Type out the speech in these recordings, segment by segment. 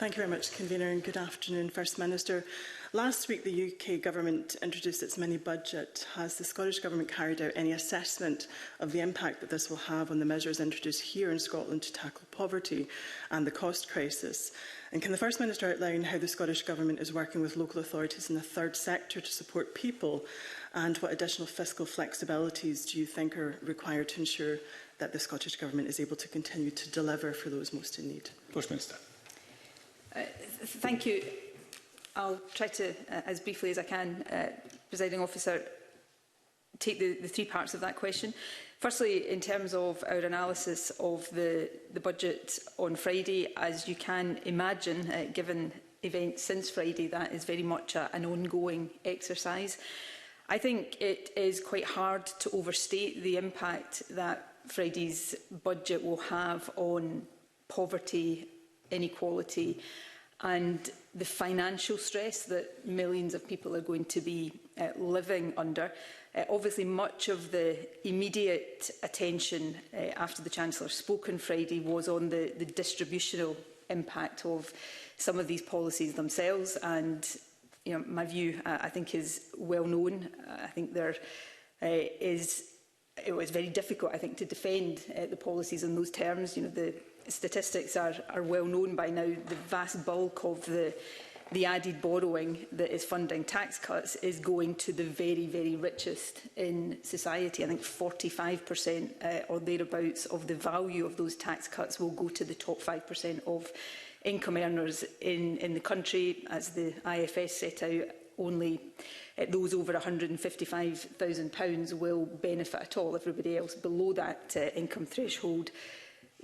Thank you very much, Convener, and good afternoon, First Minister. Last week, the UK Government introduced its mini-budget. Has the Scottish Government carried out any assessment of the impact that this will have on the measures introduced here in Scotland to tackle poverty and the cost crisis? And can the First Minister outline how the Scottish Government is working with local authorities in the third sector to support people, and what additional fiscal flexibilities do you think are required to ensure that the Scottish Government is able to continue to deliver for those most in need? First Minister. Thank you. I'll try to, as briefly as I can, Presiding Officer, take the three parts of that question. Firstly, in terms of our analysis of the budget on Friday, as you can imagine, given events since Friday, that is very much an ongoing exercise. I think it is quite hard to overstate the impact that Friday's budget will have on poverty, inequality and the financial stress that millions of people are going to be living under. Obviously, much of the immediate attention after the Chancellor spoke on Friday was on the distributional impact of some of these policies themselves. And my view, I think, is well known. I think it was very difficult, I think, to defend the policies in those terms. The statistics are well known by now. The vast bulk of the added borrowing that is funding tax cuts is going to the very, very richest in society. I think 45% or thereabouts of the value of those tax cuts will go to the top 5% of income earners in the country. As the IFS set out, only those over £155,000 will benefit at all. Everybody else below that income threshold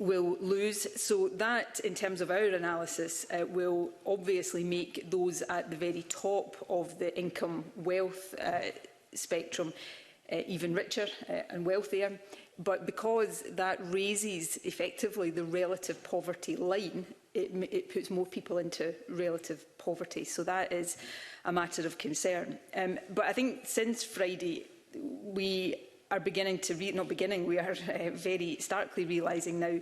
will lose. So that, in terms of our analysis, will obviously make those at the very top of the income wealth spectrum even richer and wealthier. But because that raises effectively the relative poverty line, it puts more people into relative poverty. So that is a matter of concern. But I think since Friday, we are beginning to we are very starkly realising now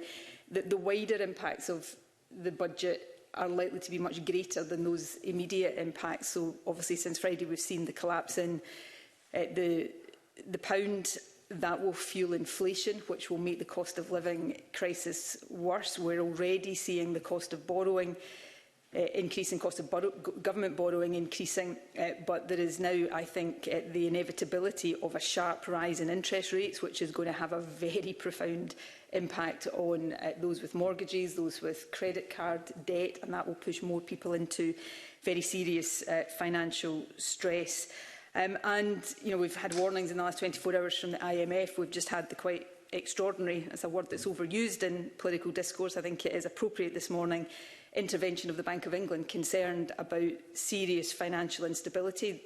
that the wider impacts of the budget are likely to be much greater than those immediate impacts. So obviously since Friday we've seen the collapse in the pound. That will fuel inflation, which will make the cost of living crisis worse. We're already seeing the cost of borrowing increasing, cost of government borrowing increasing, but there is now, I think, the inevitability of a sharp rise in interest rates, which is going to have a very profound impact on those with mortgages, those with credit card debt, and that will push more people into very serious financial stress. We've had warnings in the last 24 hours from the IMF. We've just had the quite extraordinary, it's a word that's overused in political discourse, I think it is appropriate this morning, intervention of the Bank of England concerned about serious financial instability.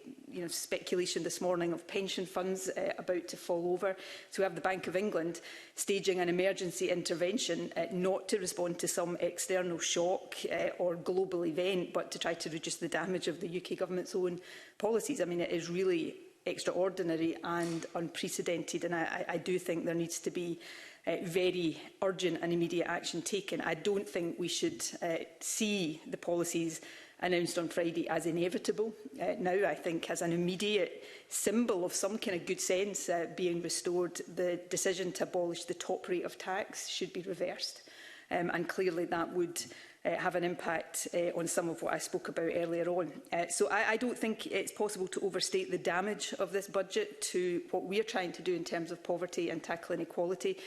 Speculation this morning of pension funds about to fall over. So we have the Bank of England staging an emergency intervention, not to respond to some external shock or global event, but to try to reduce the damage of the UK government's own policies. I mean, it is really extraordinary and unprecedented, and I do think there needs to be very urgent and immediate action taken. I don't think we should see the policies announced on Friday as inevitable. Now, I think, as an immediate symbol of some kind of good sense being restored, the decision to abolish the top rate of tax should be reversed. And clearly that would have an impact on some of what I spoke about earlier on. So I don't think it's possible to overstate the damage of this budget to what we are trying to do in terms of poverty and tackling inequality.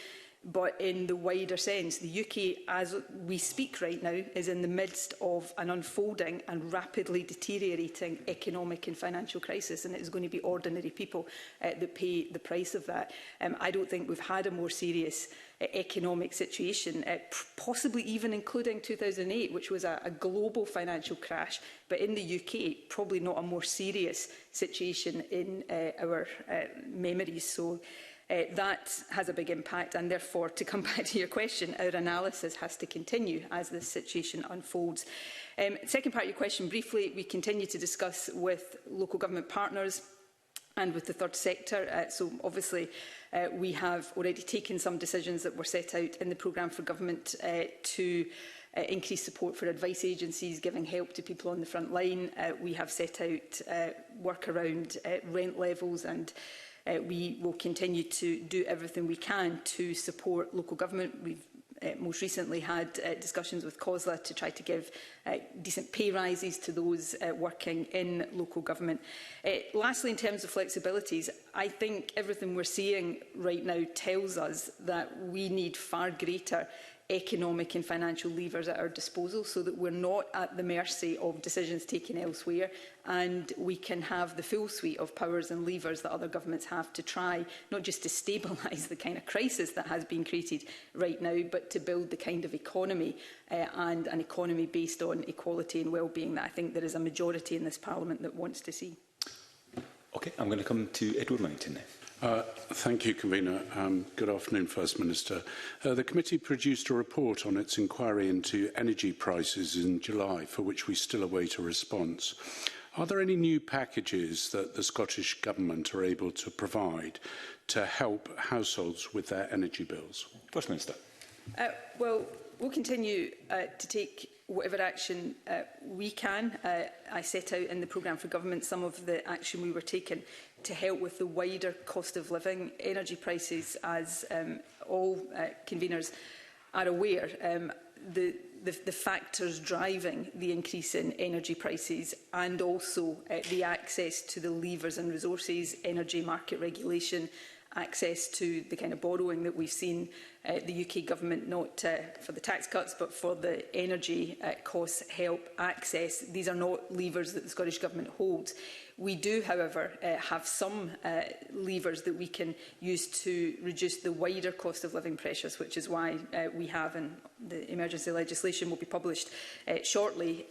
But in the wider sense, the UK, as we speak right now, is in the midst of an unfolding and rapidly deteriorating economic and financial crisis, and it is going to be ordinary people that pay the price of that. I don't think we've had a more serious economic situation, possibly even including 2008, which was a global financial crash, but in the UK, probably not a more serious situation in our memories. So that has a big impact, and therefore, to come back to your question, our analysis has to continue as this situation unfolds. Second part of your question, briefly, we continue to discuss with local government partners and with the third sector. So obviously we have already taken some decisions that were set out in the programme for government to increased support for advice agencies, giving help to people on the front line. We have set out work around rent levels, and we will continue to do everything we can to support local government. We've most recently had discussions with COSLA to try to give decent pay rises to those working in local government. Lastly, in terms of flexibilities, I think everything we're seeing right now tells us that we need far greater economic and financial levers at our disposal, so that we're not at the mercy of decisions taken elsewhere, and we can have the full suite of powers and levers that other governments have to try, not just to stabilise the kind of crisis that has been created right now, but to build the kind of economy and an economy based on equality and well-being that I think there is a majority in this Parliament that wants to see. Okay, I'm going to come to Edward Langton now. Thank you, Convener. Good afternoon, First Minister. The committee produced a report on its inquiry into energy prices in July, for which we still await a response. Are there any new packages that the Scottish Government are able to provide to help households with their energy bills? First Minister. Well, we'll continue to take whatever action we can. I set out in the programme for government some of the action we were taking to help with the wider cost of living. Energy prices, as all conveners are aware, the factors driving the increase in energy prices, and also the access to the levers and resources, energy market regulation, access to the kind of borrowing that we've seen the UK Government, not for the tax cuts but for the energy costs, help access. These are not levers that the Scottish Government holds. We do, however, have some levers that we can use to reduce the wider cost of living pressures, which is why we have, and the emergency legislation will be published shortly,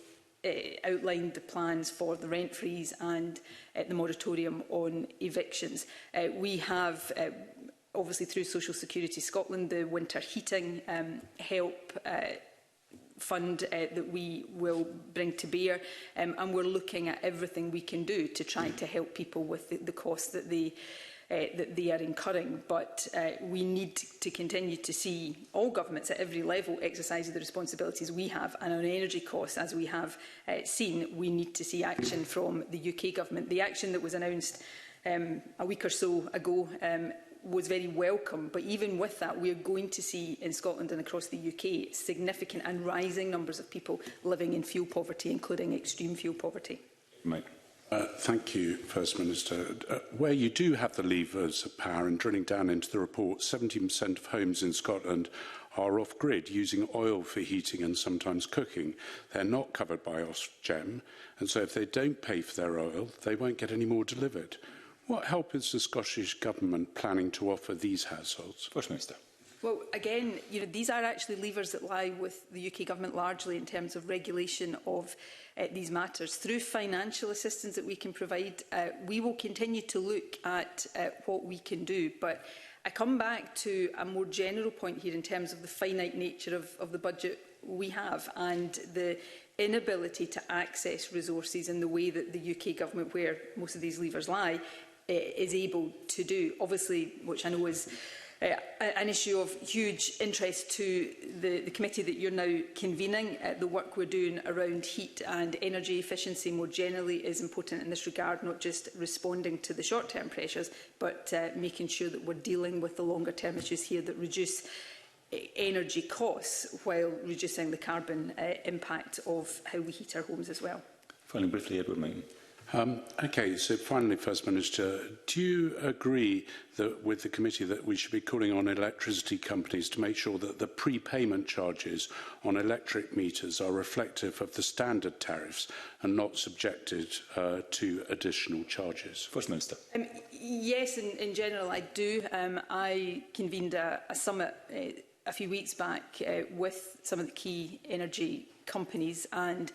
outlined the plans for the rent freeze and the moratorium on evictions. We have, obviously through Social Security Scotland, the winter heating help fund that we will bring to bear, and we're looking at everything we can do to try to help people with the costs that they are incurring. But we need to continue to see all governments at every level exercising the responsibilities we have, and on energy costs, as we have seen, we need to see action from the UK Government. The action that was announced a week or so ago was very welcome, but even with that, we are going to see in Scotland and across the UK significant and rising numbers of people living in fuel poverty, including extreme fuel poverty. Mike. Thank you, First Minister. Where you do have the levers of power, and drilling down into the report, 70% of homes in Scotland are off-grid, using oil for heating and sometimes cooking. They're not covered by Ofgem, and so if they don't pay for their oil, they won't get any more delivered. What help is the Scottish Government planning to offer these households? First Minister. Well, again, these are actually levers that lie with the UK Government largely in terms of regulation of these matters. Through financial assistance that we can provide, we will continue to look at what we can do. But I come back to a more general point here in terms of the finite nature of the budget we have, and the inability to access resources in the way that the UK Government, where most of these levers lie, is able to do. Obviously, which I know is an issue of huge interest to the committee that you're now convening. The work we're doing around heat and energy efficiency more generally is important in this regard, not just responding to the short-term pressures, but making sure that we're dealing with the longer-term issues here that reduce energy costs while reducing the carbon impact of how we heat our homes as well. Finally, briefly, Edward Main. Okay, so finally, First Minister, do you agree that with the committee that we should be calling on electricity companies to make sure that the prepayment charges on electric meters are reflective of the standard tariffs and not subjected to additional charges? First Minister. Yes, in general I do. I convened a summit a few weeks back with some of the key energy companies, and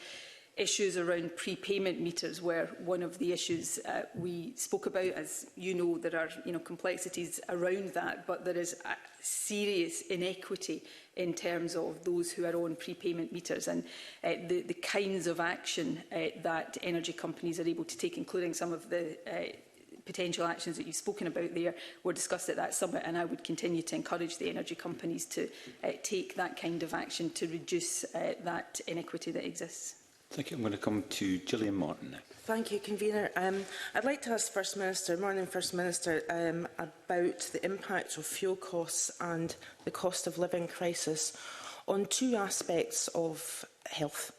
issues around prepayment meters were one of the issues we spoke about. As you know, there are complexities around that, but there is a serious inequity in terms of those who are on prepayment meters, and the kinds of action that energy companies are able to take, including some of the potential actions that you've spoken about there were discussed at that summit, and I would continue to encourage the energy companies to take that kind of action to reduce that inequity that exists. Thank you. I'm going to come to Gillian Martin now. Thank you, Convener. I'd like to ask First Minister, morning First Minister, about the impact of fuel costs and the cost of living crisis on two aspects of health.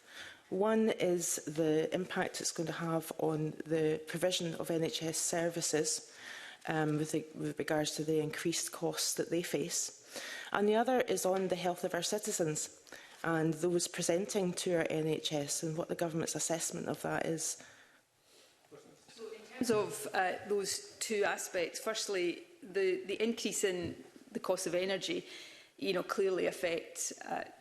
One is the impact it's going to have on the provision of NHS services with regards to the increased costs that they face. And the other is on the health of our citizens and those presenting to our NHS and what the government's assessment of that is. In terms of those two aspects, firstly, the increase in the cost of energy clearly affects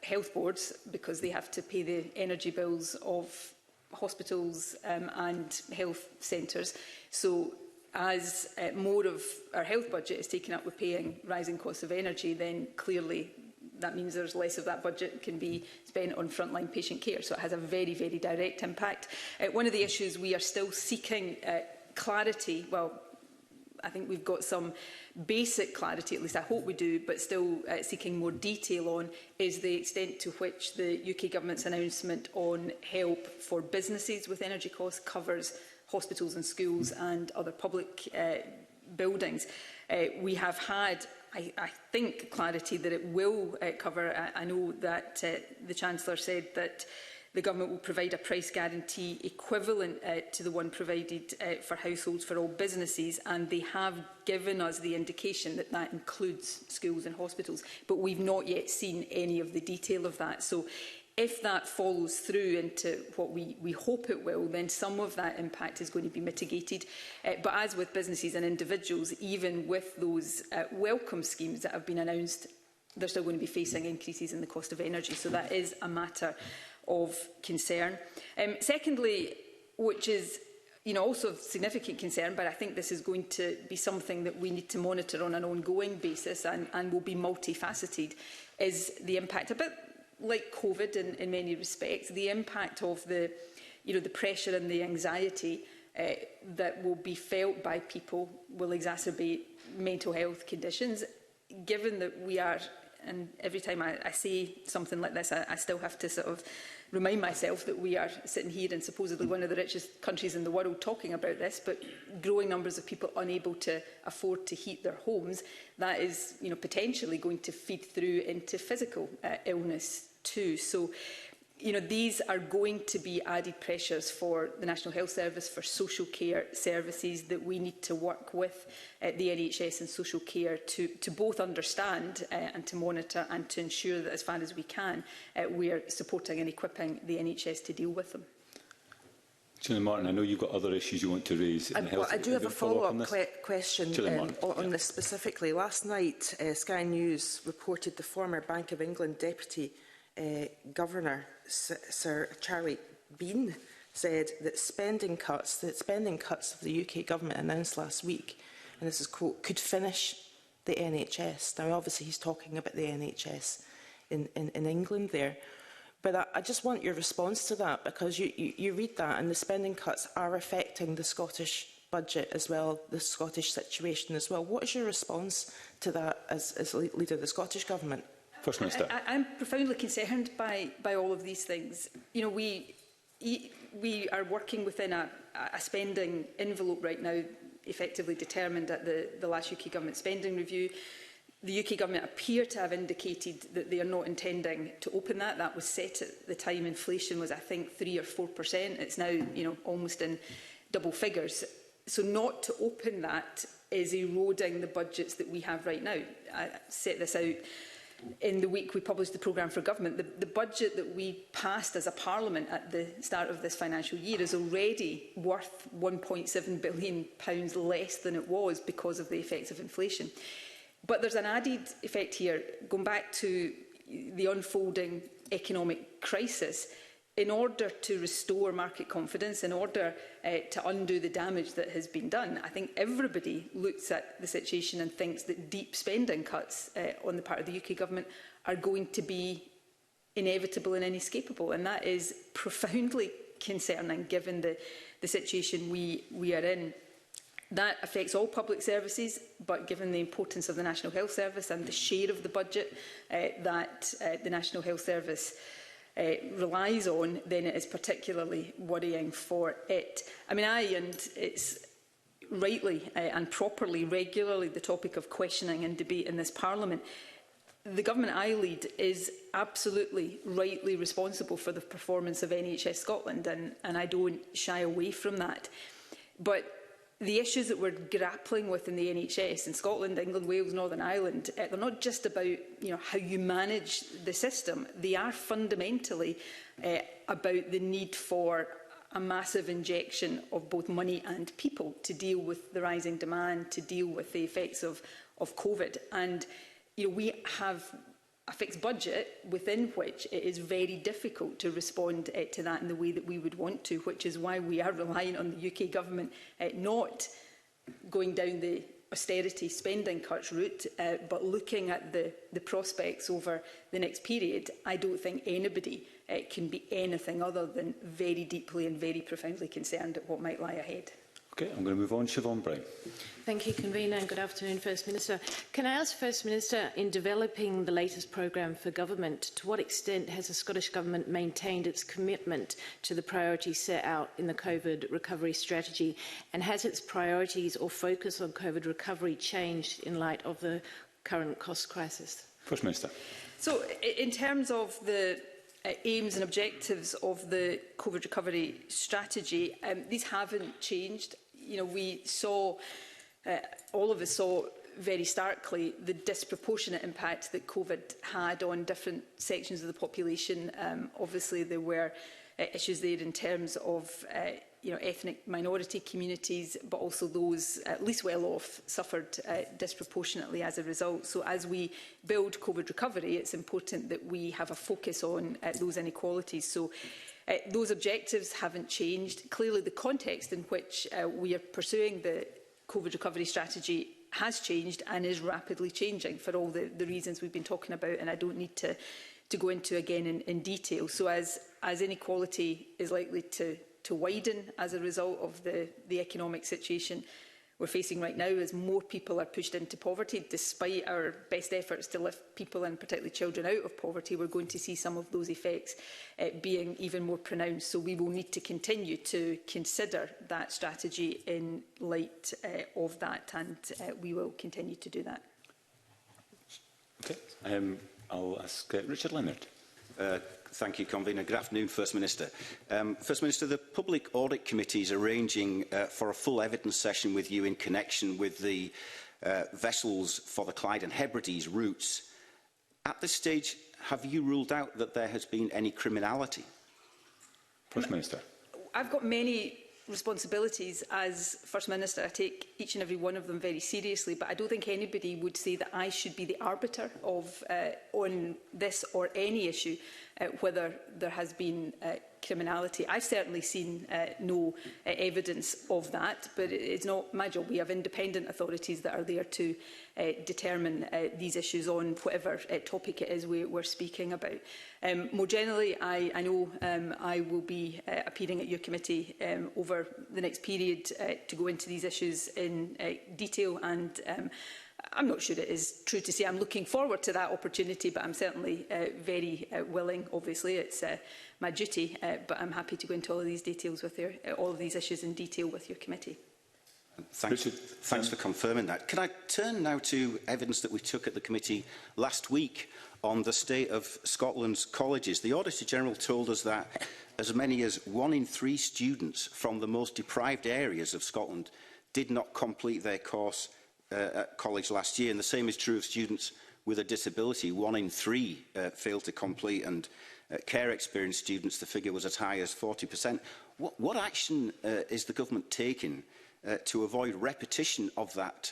health boards because they have to pay the energy bills of hospitals and health centres. So as more of our health budget is taken up with paying rising costs of energy, then clearly that means there's less of that budget can be spent on frontline patient care. So it has a very, very direct impact. One of the issues we are still seeking clarity, well, I think we've got some basic clarity, at least I hope we do, but still seeking more detail on, is the extent to which the UK Government's announcement on help for businesses with energy costs covers hospitals and schools and other public buildings. We have had, I think, clarity that it will cover. I know that the Chancellor said that the Government will provide a price guarantee equivalent to the one provided for households for all businesses, and they have given us the indication that that includes schools and hospitals, but we've not yet seen any of the detail of that. So if that follows through into what we hope it will, then some of that impact is going to be mitigated. But as with businesses and individuals, even with those welcome schemes that have been announced, they're still going to be facing increases in the cost of energy. So that is a matter of concern. Secondly, which is also of significant concern, but I think this is going to be something that we need to monitor on an ongoing basis and will be multifaceted, is the impact, a bit like COVID in many respects, the impact of the pressure and the anxiety that will be felt by people will exacerbate mental health conditions, given that we are, and every time I say something like this, I still have to sort of remind myself that we are sitting here in supposedly one of the richest countries in the world talking about this, but growing numbers of people unable to afford to heat their homes, that is potentially going to feed through into physical illness too. So these are going to be added pressures for the National Health Service, for social care services that we need to work with the NHS and social care to both understand and to monitor and to ensure that as far as we can we are supporting and equipping the NHS to deal with them. Gillian Martin, I know you've got other issues you want to raise. I do have a follow-up question on this specifically. Last night, Sky News reported the former Bank of England Deputy Governor, Sir Charlie Bean, said that spending cuts of the UK Government announced last week, and this is quote, could finish the NHS. Now, obviously, he's talking about the NHS in England there. But I just want your response to that, because you read that and the spending cuts are affecting the Scottish budget as well, the Scottish situation as well. What is your response to that as leader of the Scottish Government? First Minister. I'm profoundly concerned by all of these things. We are working within a spending envelope right now, effectively determined at the last UK Government spending review. The UK Government appear to have indicated that they are not intending to open that. That was set at the time inflation was, I think, 3 or 4%. It's now, almost in double figures. So not to open that is eroding the budgets that we have right now. I set this out in the week we published the programme for government. The budget that we passed as a parliament at the start of this financial year is already worth £1.7 billion less than it was because of the effects of inflation. But there's an added effect here, going back to the unfolding economic crisis. In order to restore market confidence, in order to undo the damage that has been done, I think everybody looks at the situation and thinks that deep spending cuts on the part of the UK Government are going to be inevitable and inescapable. And that is profoundly concerning, given the situation we are in. That affects all public services, but given the importance of the National Health Service and the share of the budget that the National Health Service relies on, then it is particularly worrying for it. I mean, and it's rightly and properly, regularly the topic of questioning and debate in this Parliament. The government I lead is absolutely rightly responsible for the performance of NHS Scotland, and I don't shy away from that. But the issues that we're grappling with in the NHS in Scotland, England, Wales, Northern Ireland, they're not just about how you manage the system. They are fundamentally about the need for a massive injection of both money and people to deal with the rising demand, to deal with the effects of COVID. And we have a fixed budget within which it is very difficult to respond to that in the way that we would want to, which is why we are relying on the UK government not going down the austerity spending cuts route, but looking at the prospects over the next period. I don't think anybody can be anything other than very deeply and very profoundly concerned at what might lie ahead. Okay, I'm going to move on. Siobhan Brown. Thank you, Convener, and good afternoon, First Minister. Can I ask First Minister, in developing the latest programme for government, to what extent has the Scottish Government maintained its commitment to the priorities set out in the COVID recovery strategy, and has its priorities or focus on COVID recovery changed in light of the current cost crisis? First Minister. So, in terms of the aims and objectives of the COVID recovery strategy, these haven't changed. We saw, all of us saw very starkly the disproportionate impact that COVID had on different sections of the population. Obviously, there were issues there in terms of ethnic minority communities, but also those least well off suffered disproportionately as a result. So as we build COVID recovery, it's important that we have a focus on those inequalities. So those objectives haven't changed. Clearly, the context in which we are pursuing the COVID recovery strategy has changed and is rapidly changing for all the reasons we've been talking about, and I don't need to go into again in detail. So as inequality is likely to widen as a result of the economic situation we're facing right now, as more people are pushed into poverty, despite our best efforts to lift people and particularly children out of poverty, we're going to see some of those effects being even more pronounced. So we will need to continue to consider that strategy in light of that, and we will continue to do that. Okay. I'll ask Richard Leonard. Thank you, Convener. Good afternoon, First Minister. First Minister, the Public Audit Committee is arranging for a full evidence session with you in connection with the vessels for the Clyde and Hebrides routes. At this stage, have you ruled out that there has been any criminality? First Minister. I've got many responsibilities as First Minister. I take each and every one of them very seriously, but I don't think anybody would say that I should be the arbiter of on this or any issue, whether there has been criminality. I've certainly seen no evidence of that, but it's not my job. We have independent authorities that are there to determine these issues on whatever topic it is we're speaking about. More generally, I know I will be appearing at your committee over the next period to go into these issues in detail, and I'm not sure it is true to say I'm looking forward to that opportunity, but I'm certainly very willing. Obviously, it's my duty, but I'm happy to go into all of these details with all of these issues in detail with your committee. Thanks for confirming that. Can I turn now to evidence that we took at the committee last week on the state of Scotland's colleges? The Auditor General told us that as many as 1 in 3 students from the most deprived areas of Scotland did not complete their course at college last year, and the same is true of students with a disability. 1 in 3 failed to complete, and care experienced students, the figure was as high as 40%. What action is the government taking to avoid repetition of that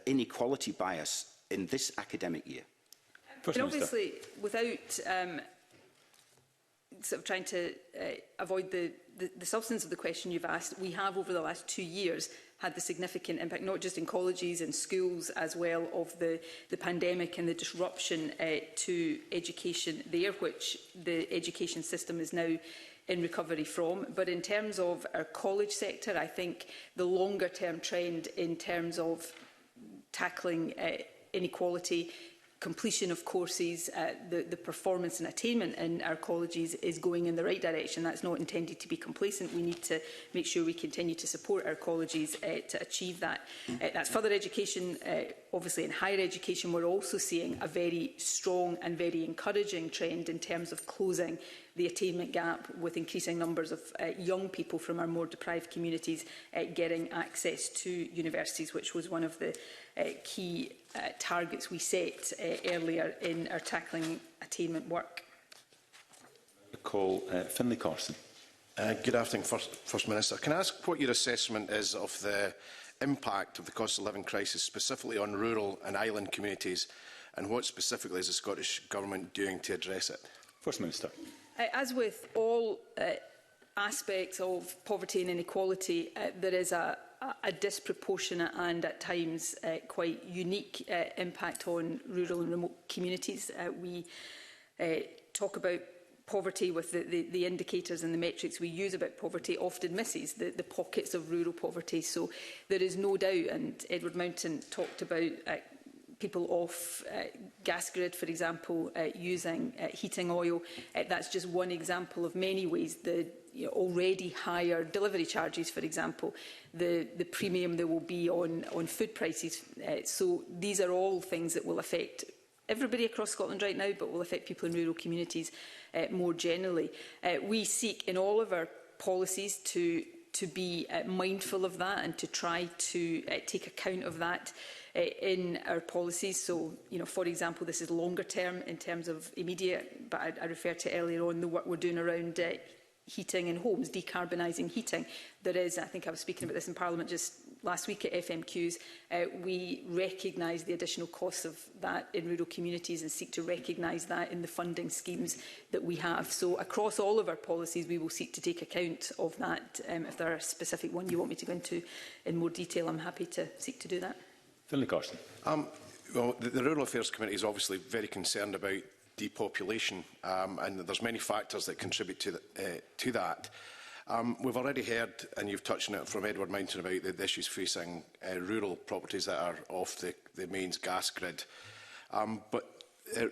inequality bias in this academic year? And obviously, without sort of trying to avoid the substance of the question you've asked, we have over the last 2 years had the significant impact, not just in colleges and schools as well, of the pandemic and the disruption to education there, which the education system is now in recovery from. But in terms of our college sector, I think the longer term trend in terms of tackling inequality, completion of courses, the performance and attainment in our colleges is going in the right direction. That's not intended to be complacent. We need to make sure we continue to support our colleges to achieve that. That's further education. Obviously, in higher education, we're also seeing a very strong and very encouraging trend in terms of closing the attainment gap, with increasing numbers of young people from our more deprived communities getting access to universities, which was one of the key targets we set earlier in our tackling attainment work. Call Finlay Carson. Good afternoon, First Minister. Can I ask what your assessment is of the impact of the cost of living crisis, specifically on rural and island communities, and what specifically is the Scottish Government doing to address it? First Minister. As with all aspects of poverty and inequality, there is a disproportionate and at times quite unique impact on rural and remote communities. We talk about poverty with the indicators and the metrics we use about poverty often misses the pockets of rural poverty. So there is no doubt, and Edward Mountain talked about people off gas grid, for example, using heating oil. That's just one example of many ways. The already higher delivery charges, for example, the premium there will be on food prices. So these are all things that will affect everybody across Scotland right now, but will affect people in rural communities more generally. We seek in all of our policies to be mindful of that and to try to take account of that in our policies. So, for example, this is longer term in terms of immediate, but I referred to earlier on the work we're doing around heating in homes, decarbonising heating. There is, I think I was speaking about this in Parliament just last week at FMQs, we recognise the additional costs of that in rural communities and seek to recognise that in the funding schemes that we have. So across all of our policies, we will seek to take account of that. If there are a specific one you want me to go into in more detail, I'm happy to seek to do that. Finlay Carson. Well, the Rural Affairs Committee is obviously very concerned about depopulation, and there's many factors that contribute to that. We've already heard, and you've touched on it from Edward Mountain, about the issues facing rural properties that are off the mains gas grid. But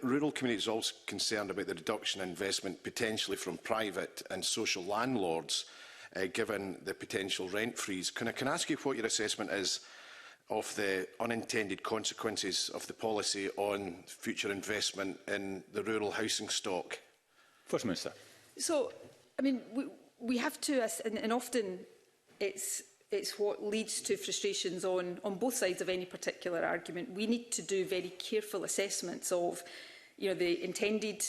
rural communities are also concerned about the reduction in investment potentially from private and social landlords, given the potential rent freeze. Can I ask you what your assessment is of the unintended consequences of the policy on future investment in the rural housing stock? First Minister. So, I mean, we have to, and often it's what leads to frustrations on both sides of any particular argument. We need to do very careful assessments of, the intended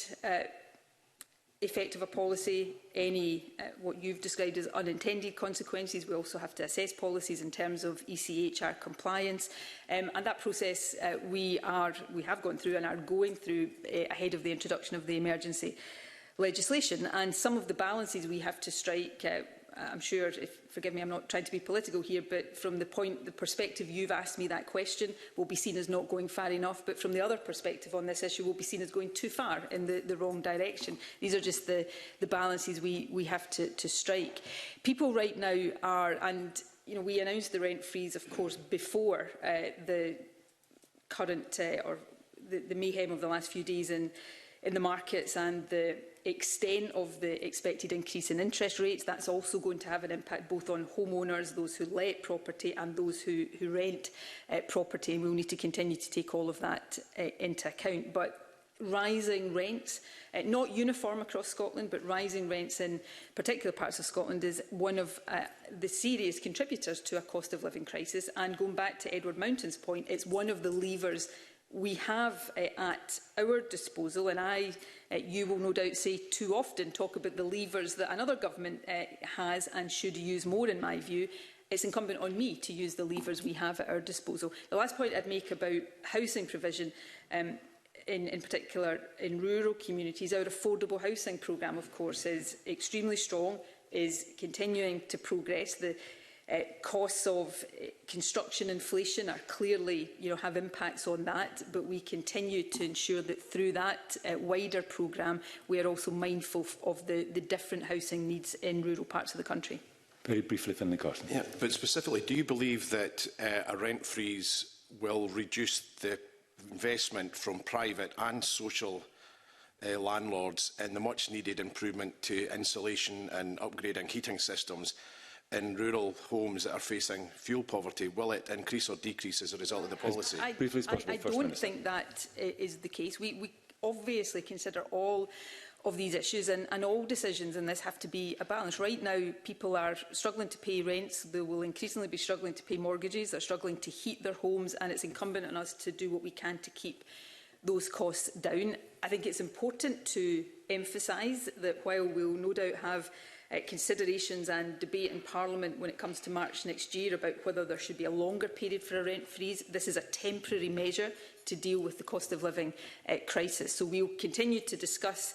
effect of a policy, any what you've described as unintended consequences. We also have to assess policies in terms of ECHR compliance, and that process we have gone through and are going through ahead of the introduction of the emergency legislation. And some of the balances we have to strike, I'm sure, forgive me, I'm not trying to be political here, but from the perspective you've asked me that question, will be seen as not going far enough. But from the other perspective on this issue, will be seen as going too far in the wrong direction. These are just the balances we have to strike. People right now are, and we announced the rent freeze, of course, before the current or the mayhem of the last few days in the markets and the extent of the expected increase in interest rates. That's also going to have an impact both on homeowners, those who let property, and those who rent property, and we'll need to continue to take all of that into account. But rising rents, not uniform across Scotland, but rising rents in particular parts of Scotland is one of the serious contributors to a cost of living crisis. And going back to Edward Mountain's point, it's one of the levers we have at our disposal, and you will no doubt say too often, talk about the levers that another government has and should use more, in my view. It's incumbent on me to use the levers we have at our disposal. The last point I'd make about housing provision, in particular in rural communities, our affordable housing programme, of course, is extremely strong, is continuing to progress. The Costs of construction inflation are clearly, have impacts on that, but we continue to ensure that through that wider programme, we are also mindful of the different housing needs in rural parts of the country. Very briefly, Finlay Carson. Yeah, but specifically, do you believe that a rent freeze will reduce the investment from private and social landlords in the much-needed improvement to insulation and upgrading heating systems in rural homes that are facing fuel poverty? Will it increase or decrease as a result of the policy? I don't think that is the case. We obviously consider all of these issues, and all decisions in this have to be a balance. Right now, people are struggling to pay rents. They will increasingly be struggling to pay mortgages. They're struggling to heat their homes, and it's incumbent on us to do what we can to keep those costs down. I think it's important to emphasise that while we'll no doubt have considerations and debate in Parliament when it comes to March next year about whether there should be a longer period for a rent freeze, this is a temporary measure to deal with the cost of living crisis. So we will continue to discuss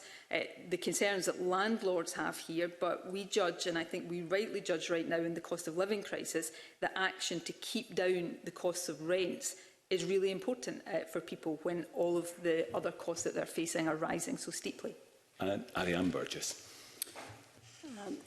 the concerns that landlords have here, but we judge, and I think we rightly judge right now in the cost of living crisis, that action to keep down the costs of rents is really important for people when all of the other costs that they're facing are rising so steeply. And Ariane Burgess.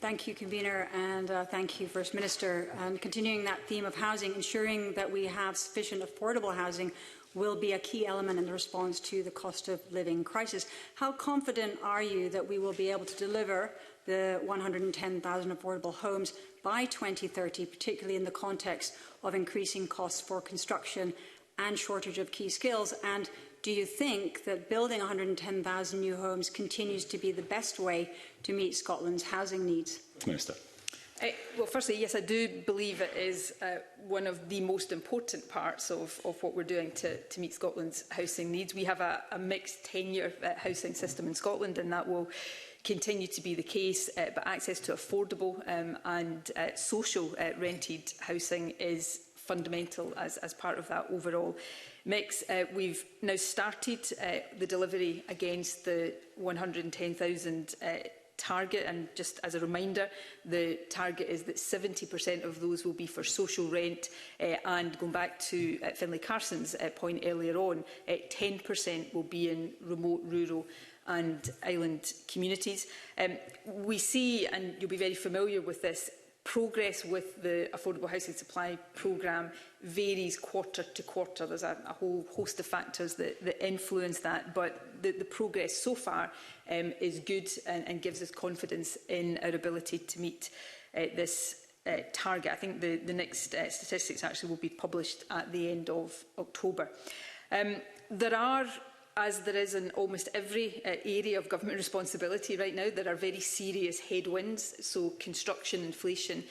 Thank you, Convener, and thank you, First Minister. And continuing that theme of housing, ensuring that we have sufficient affordable housing will be a key element in the response to the cost of living crisis. How confident are you that we will be able to deliver the 110,000 affordable homes by 2030, particularly in the context of increasing costs for construction and shortage of key skills? And do you think that building 110,000 new homes continues to be the best way to meet Scotland's housing needs? Minister. Well, firstly, yes, I do believe it is one of the most important parts of what we're doing to meet Scotland's housing needs. We have a mixed tenure housing system in Scotland, and that will continue to be the case, but access to affordable and social rented housing is fundamental as part of that overall mix. We've now started the delivery against the 110,000 target, and just as a reminder, the target is that 70% of those will be for social rent, and going back to Finlay Carson's point earlier on, 10% will be in remote, rural and island communities. We see, and you'll be very familiar with this, progress with the Affordable Housing Supply Programme varies quarter to quarter. There's a whole host of factors that influence that, but the progress so far is good and gives us confidence in our ability to meet this target. I think the next statistics actually will be published at the end of October. There are, as there is in almost every area of government responsibility right now, there are very serious headwinds. So construction inflation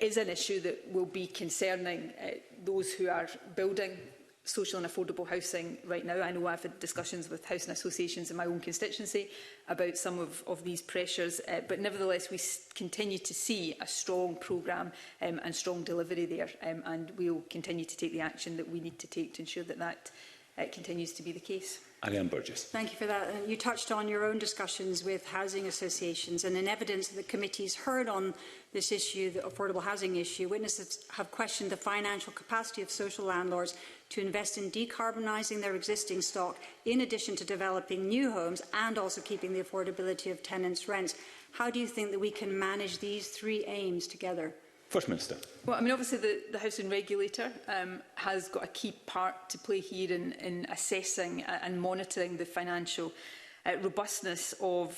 is an issue that will be concerning those who are building social and affordable housing right now. I know I've had discussions with housing associations in my own constituency about some of these pressures, but nevertheless we continue to see a strong programme and strong delivery there, and we will continue to take the action that we need to take to ensure that that continues to be the case. Ariane Burgess. Thank you for that. You touched on your own discussions with housing associations, and in evidence that the committee's heard on this issue, the affordable housing issue, witnesses have questioned the financial capacity of social landlords to invest in decarbonising their existing stock, in addition to developing new homes and also keeping the affordability of tenants' rents. How do you think that we can manage these three aims together? First Minister. Well, I mean, obviously the housing regulator has got a key part to play here in assessing and monitoring the financial robustness of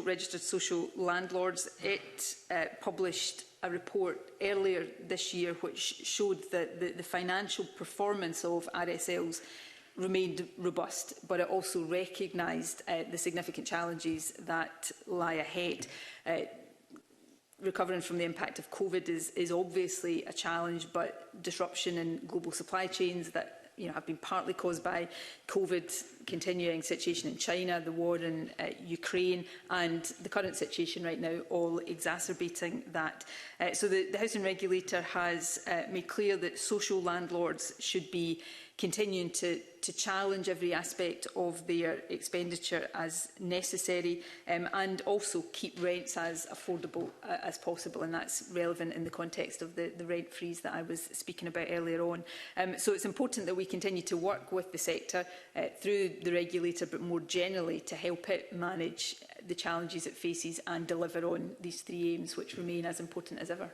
registered social landlords. It published a report earlier this year which showed that the financial performance of RSLs remained robust, but it also recognised the significant challenges that lie ahead. Recovering from the impact of COVID is obviously a challenge, but disruption in global supply chains that have been partly caused by COVID continuing situation in China, the war in Ukraine and the current situation right now all exacerbating that. So the Housing Regulator has made clear that social landlords should be continuing to challenge every aspect of their expenditure as necessary and also keep rents as affordable as possible, and that's relevant in the context of the rent freeze that I was speaking about earlier on. So it's important that we continue to work with the sector through the regulator, but more generally to help it manage the challenges it faces and deliver on these three aims, which remain as important as ever.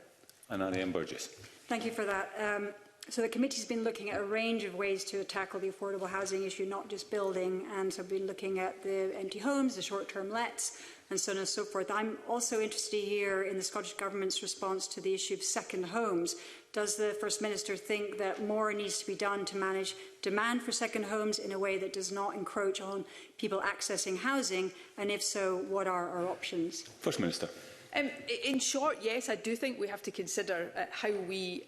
And Anne Burgess. Thank you for that. So the committee's been looking at a range of ways to tackle the affordable housing issue, not just building, and so been looking at the empty homes, the short-term lets, and so on and so forth. I'm also interested here in the Scottish Government's response to the issue of second homes. Does the First Minister think that more needs to be done to manage demand for second homes in a way that does not encroach on people accessing housing? And if so, what are our options? First Minister. In short, yes, I do think we have to consider how we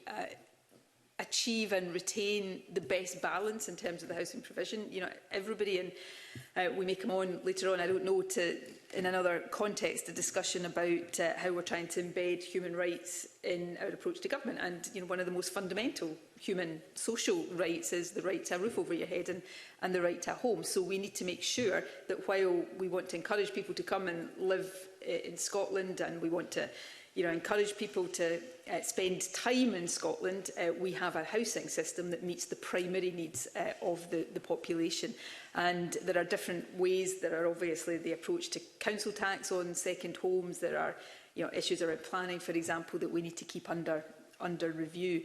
achieve and retain the best balance in terms of the housing provision. You know, everybody, and we may come on later on, I don't know, to in another context, a discussion about how we're trying to embed human rights in our approach to government. And you know, one of the most fundamental human social rights is the right to a roof over your head and the right to a home. So we need to make sure that while we want to encourage people to come and live in Scotland, and we want to encourage people to spend time in Scotland, we have a housing system that meets the primary needs of the population. And there are different ways. There are obviously the approach to council tax on second homes. There are issues around planning, for example, that we need to keep under review.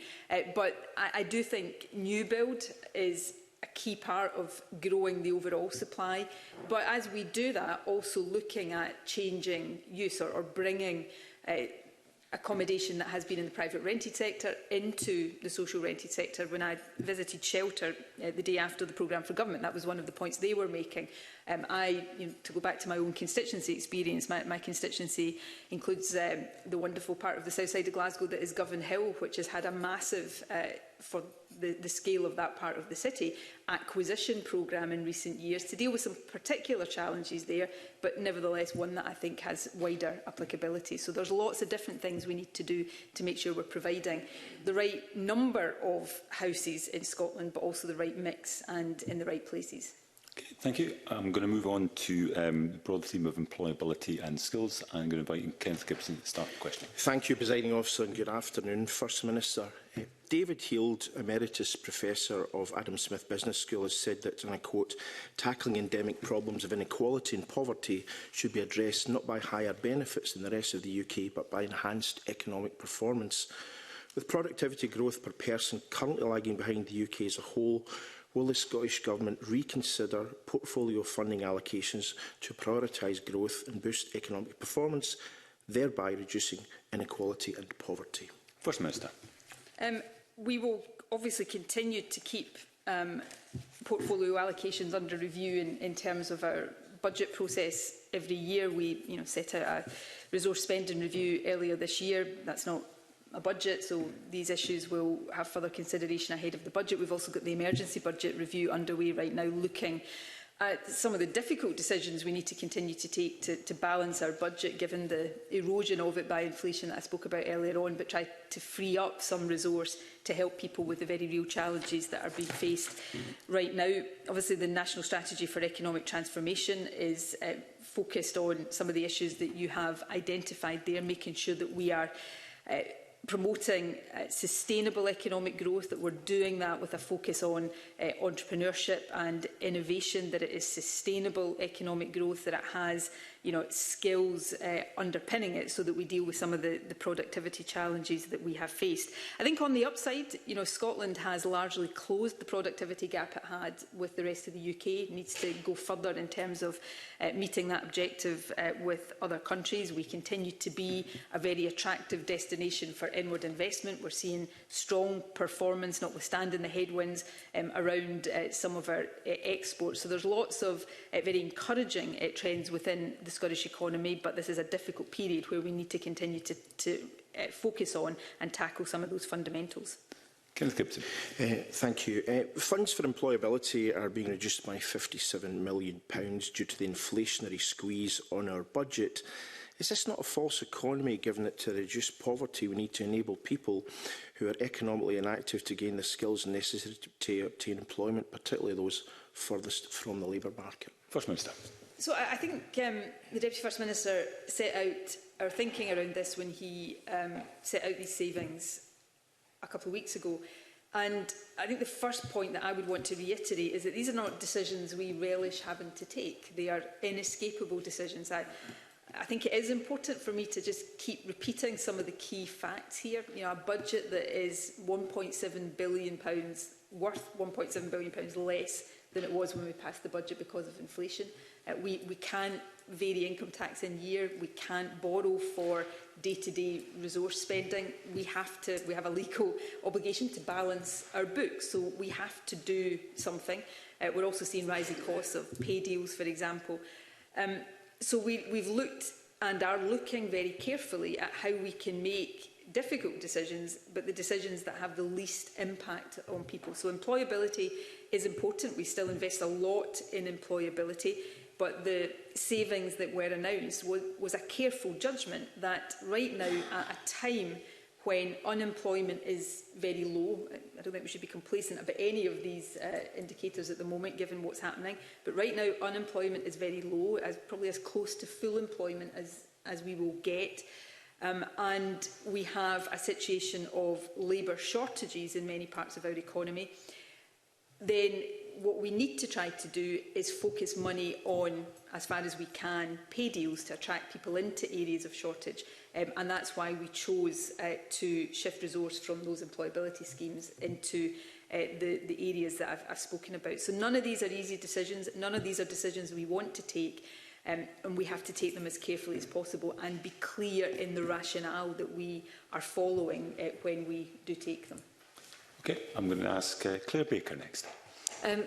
But I do think new build is a key part of growing the overall supply. But as we do that, also looking at changing use or bringing accommodation that has been in the private rented sector into the social rented sector. When I visited Shelter the day after the programme for government, that was one of the points they were making. To go back to my own constituency experience, my constituency includes the wonderful part of the south side of Glasgow that is Govan Hill, which has had a massive, for the scale of that part of the city, acquisition programme in recent years to deal with some particular challenges there, but nevertheless one that I think has wider applicability. So there's lots of different things we need to do to make sure we're providing the right number of houses in Scotland, but also the right mix and in the right places. Okay, thank you. I'm going to move on to the broad theme of employability and skills. I'm going to invite Kenneth Gibson to start the question. Thank you, Presiding Officer, and good afternoon, First Minister. David Heald, Emeritus Professor of Adam Smith Business School, has said that, and I quote, "tackling endemic problems of inequality and poverty should be addressed not by higher benefits in the rest of the UK, but by enhanced economic performance. With productivity growth per person currently lagging behind the UK as a whole, will the Scottish Government reconsider portfolio funding allocations to prioritise growth and boost economic performance, thereby reducing inequality and poverty?" First Minister. We will obviously continue to keep portfolio allocations under review in terms of our budget process. Every year we set out a resource spending review earlier this year. That's not a budget, so these issues will have further consideration ahead of the budget. We've also got the emergency budget review underway right now, looking at some of the difficult decisions we need to continue to take to balance our budget, given the erosion of it by inflation that I spoke about earlier on, but try to free up some resource to help people with the very real challenges that are being faced right now. Obviously, the National Strategy for Economic Transformation is focused on some of the issues that you have identified there, making sure that we are promoting sustainable economic growth, that we're doing that with a focus on entrepreneurship and innovation, that it is sustainable economic growth, that it has skills underpinning it, so that we deal with some of the productivity challenges that we have faced. I think on the upside, Scotland has largely closed the productivity gap it had with the rest of the UK. It needs to go further in terms of meeting that objective with other countries. We continue to be a very attractive destination for inward investment. We're seeing strong performance, notwithstanding the headwinds around some of our exports. So there's lots of very encouraging trends within the Scottish economy, but this is a difficult period where we need to continue to focus on and tackle some of those fundamentals. Kenneth Gibson. Thank you. Funds for employability are being reduced by £57 million due to the inflationary squeeze on our budget. Is this not a false economy, given that to reduce poverty we need to enable people who are economically inactive to gain the skills necessary to obtain employment, particularly those furthest from the labour market? First Minister. So I think the Deputy First Minister set out our thinking around this when he set out these savings a couple of weeks ago. And I think the first point that I would want to reiterate is that these are not decisions we relish having to take. They are inescapable decisions. I think it is important for me to just keep repeating some of the key facts here. You know, a budget that is £1.7 billion, worth £1.7 billion less than it was when we passed the budget because of inflation. We can't vary income tax in year. We can't borrow for day-to-day resource spending. We have a legal obligation to balance our books, so we have to do something. We're also seeing rising costs of pay deals, for example. So we've looked and are looking very carefully at how we can make difficult decisions, but the decisions that have the least impact on people. So employability is important. We still invest a lot in employability, but the savings that were announced was a careful judgment that right now, at a time when unemployment is very low, I don't think we should be complacent about any of these indicators at the moment, given what's happening, but right now unemployment is very low, probably as close to full employment as we will get. And we have a situation of labour shortages in many parts of our economy. Then what we need to try to do is focus money on, as far as we can, pay deals to attract people into areas of shortage. And that's why we chose to shift resource from those employability schemes into the areas that I've spoken about. So none of these are easy decisions. None of these are decisions we want to take. And we have to take them as carefully as possible and be clear in the rationale that we are following when we do take them. Okay, I'm going to ask Claire Baker next.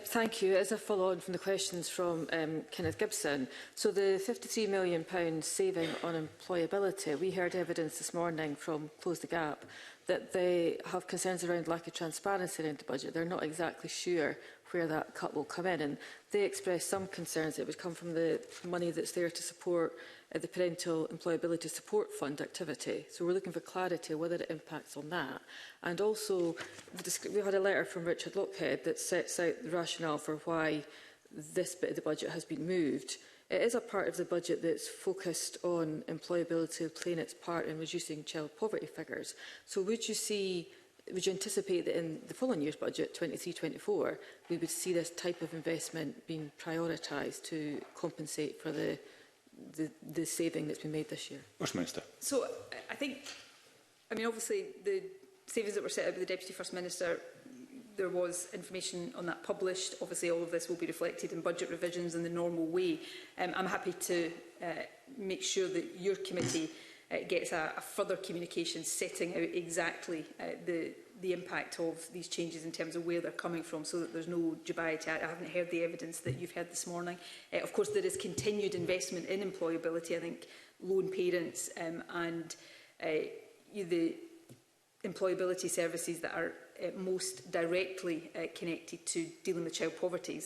Thank you. As a follow-on from the questions from Kenneth Gibson, so the £53 million saving on employability, we heard evidence this morning from Close the Gap that they have concerns around lack of transparency around the budget. They're not exactly sure where that cut will come in, and they expressed some concerns that it would come from the money that's there to support the Parental Employability Support Fund activity. So we're looking for clarity whether it impacts on that. And also, we had a letter from Richard Lockhead that sets out the rationale for why this bit of the budget has been moved. It is a part of the budget that's focused on employability playing its part in reducing child poverty figures. So would you anticipate that in the following year's budget, 23-24, we would see this type of investment being prioritised to compensate for the saving that's been made this year? First Minister. So I mean, obviously, the savings that were set out by the Deputy First Minister, there was information on that published. Obviously, all of this will be reflected in budget revisions in the normal way. I'm happy to make sure that your committee gets a further communication setting out exactly the impact of these changes in terms of where they're coming from, so that there's no dubiety. I haven't heard the evidence that you've heard this morning. Of course, there is continued investment in employability. I think lone parents and the employability services that are most directly connected to dealing with child poverty,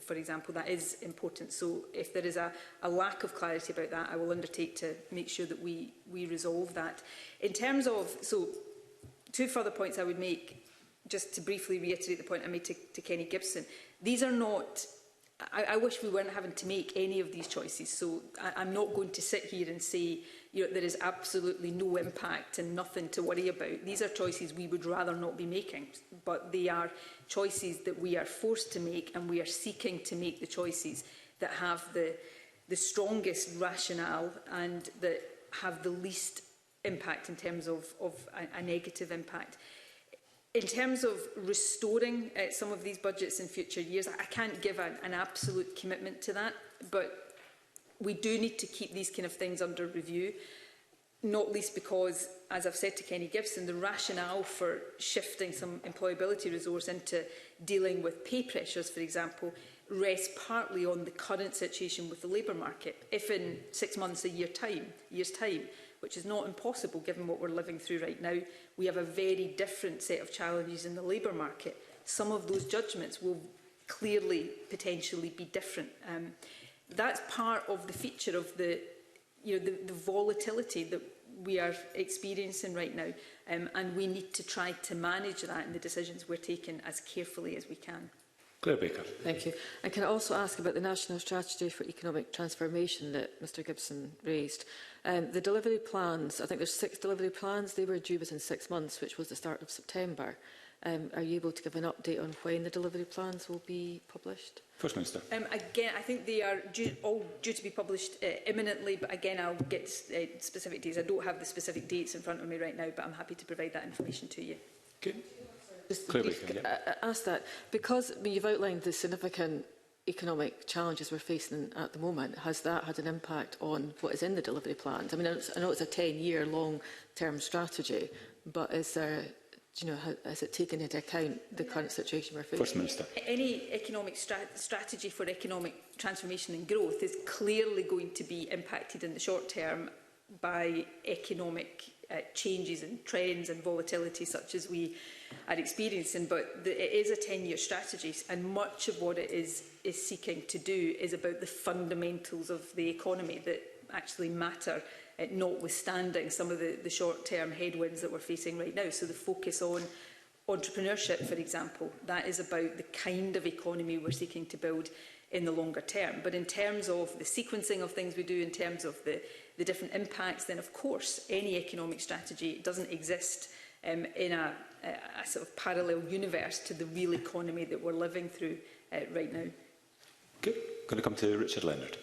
for example, that is important. So if there is a lack of clarity about that, I will undertake to make sure that we resolve that. In terms of, so two further points I would make, just to briefly reiterate the point I made to Kenny Gibson. These are not, I wish we weren't having to make any of these choices. So I'm not going to sit here and say, there is absolutely no impact and nothing to worry about. These are choices we would rather not be making, but they are choices that we are forced to make, and we are seeking to make the choices that have the strongest rationale and that have the least impact in terms of a negative impact. In terms of restoring some of these budgets in future years, I can't give an absolute commitment to that, but we do need to keep these kind of things under review, not least because, as I've said to Kenny Gibson, the rationale for shifting some employability resource into dealing with pay pressures, for example, rests partly on the current situation with the labour market. If in 6 months, a year's time, which is not impossible given what we're living through right now. We have a very different set of challenges in the labour market. Some of those judgments will clearly, potentially be different. That's part of the feature of the volatility that we are experiencing right now, and we need to try to manage that in the decisions we're taking as carefully as we can. Claire Baker. Thank you. And can I also ask about the National Strategy for Economic Transformation that Mr Gibson raised? The delivery plans, I think there's 6 delivery plans, they were due within 6 months, which was the start of September. Are you able to give an update on when the delivery plans will be published? First Minister. Again, I think they are all due to be published imminently, but again, I'll get specific dates. I don't have the specific dates in front of me right now, but I'm happy to provide that information to you. Okay. Just ask that, because you've outlined the significant economic challenges we're facing at the moment. Has that had an impact on what is in the delivery plans? I mean, I know it's a 10-year long-term strategy, but is there, has it taken into account the current situation we're facing? First Minister. Any economic strategy for economic transformation and growth is clearly going to be impacted in the short term by economic changes and trends and volatility such as we are experiencing, but it is a 10-year strategy, and much of what it is seeking to do is about the fundamentals of the economy that actually matter, notwithstanding some of the short-term headwinds that we're facing right now. So the focus on entrepreneurship, for example, that is about the kind of economy we're seeking to build in the longer term. But in terms of the sequencing of things we do, in terms of the different impacts, then of course any economic strategy doesn't exist in a sort of parallel universe to the real economy that we're living through right now. Okay, going to come to Richard Leonard.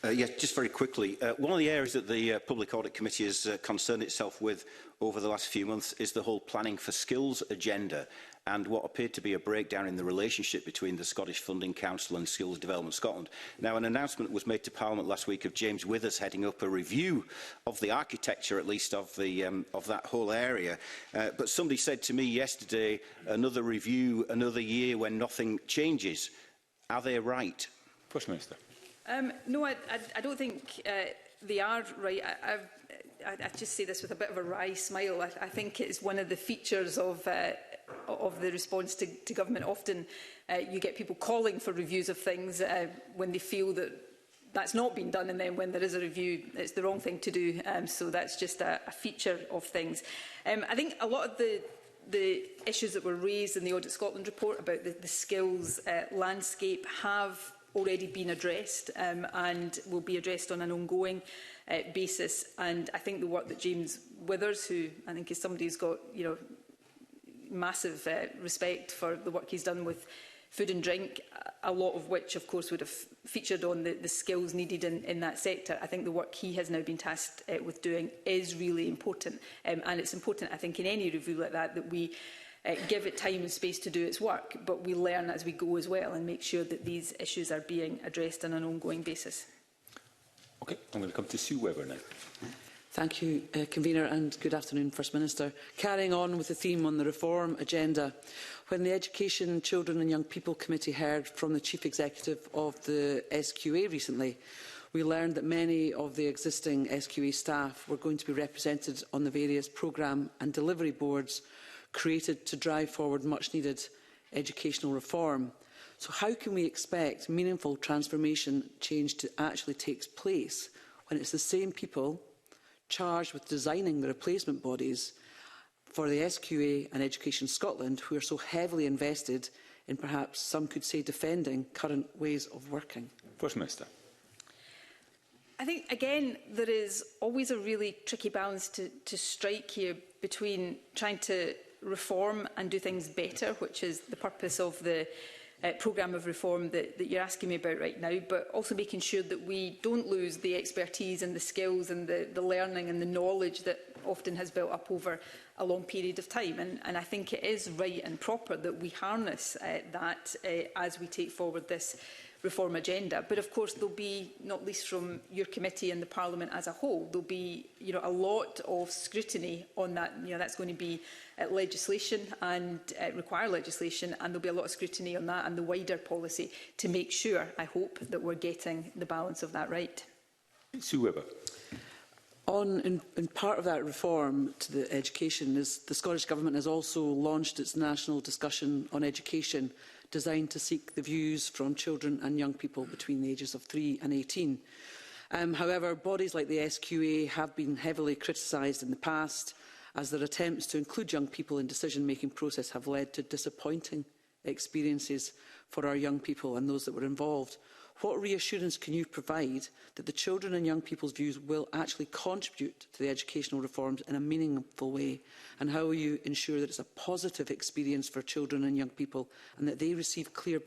Yes, just very quickly. One of the areas that the Public Audit Committee has concerned itself with over the last few months is the whole planning for skills agenda and what appeared to be a breakdown in the relationship between the Scottish Funding Council and Skills Development Scotland. Now, an announcement was made to Parliament last week of James Withers heading up a review of the architecture, at least, of that whole area. But somebody said to me yesterday, another review, another year when nothing changes. Are they right? First Minister. No, I don't think they are right. I just say this with a bit of a wry smile. I think it's one of the features of the response to government. Often you get people calling for reviews of things when they feel that that's not been done, and then when there is a review, it's the wrong thing to do. So that's just a feature of things. I think a lot of the issues that were raised in the Audit Scotland report about the skills landscape have already been addressed and will be addressed on an ongoing basis. And I think the work that James Withers, who I think is somebody who's got massive respect for the work he's done with food and drink, a lot of which of course would have featured on the skills needed in that sector. I think the work he has now been tasked with doing is really important, and it's important, I think, in any review like that we give it time and space to do its work, but we learn as we go as well and make sure that these issues are being addressed on an ongoing basis. Okay, I'm going to come to Sue Webber now. Thank you, Convener, and good afternoon, First Minister. Carrying on with the theme on the reform agenda, when the Education, Children and Young People Committee heard from the Chief Executive of the SQA recently, we learned that many of the existing SQA staff were going to be represented on the various programme and delivery boards created to drive forward much-needed educational reform. So how can we expect meaningful transformation change to actually take place when it's the same people charged with designing the replacement bodies for the SQA and Education Scotland who are so heavily invested in perhaps some could say defending current ways of working? First Minister. I think, again, there is always a really tricky balance to strike here between trying to reform and do things better, which is the purpose of the programme of reform that you're asking me about right now, but also making sure that we don't lose the expertise and the skills and the learning and the knowledge that often has built up over a long period of time. And I think it is right and proper that we harness that as we take forward this reform agenda. But of course there'll be, not least from your committee and the Parliament as a whole, there'll be a lot of scrutiny on that. That's going to be legislation and require legislation, and there'll be a lot of scrutiny on that and the wider policy to make sure, I hope, that we're getting the balance of that right. Sue Webber. In part of that reform to the education, the Scottish Government has also launched its national discussion on education, designed to seek the views from children and young people between the ages of 3 and 18. However, bodies like the SQA have been heavily criticised in the past, as their attempts to include young people in the decision-making process have led to disappointing experiences for our young people and those that were involved. What reassurance can you provide that the children and young people's views will actually contribute to the educational reforms in a meaningful way? And how will you ensure that it's a positive experience for children and young people and that they receive clear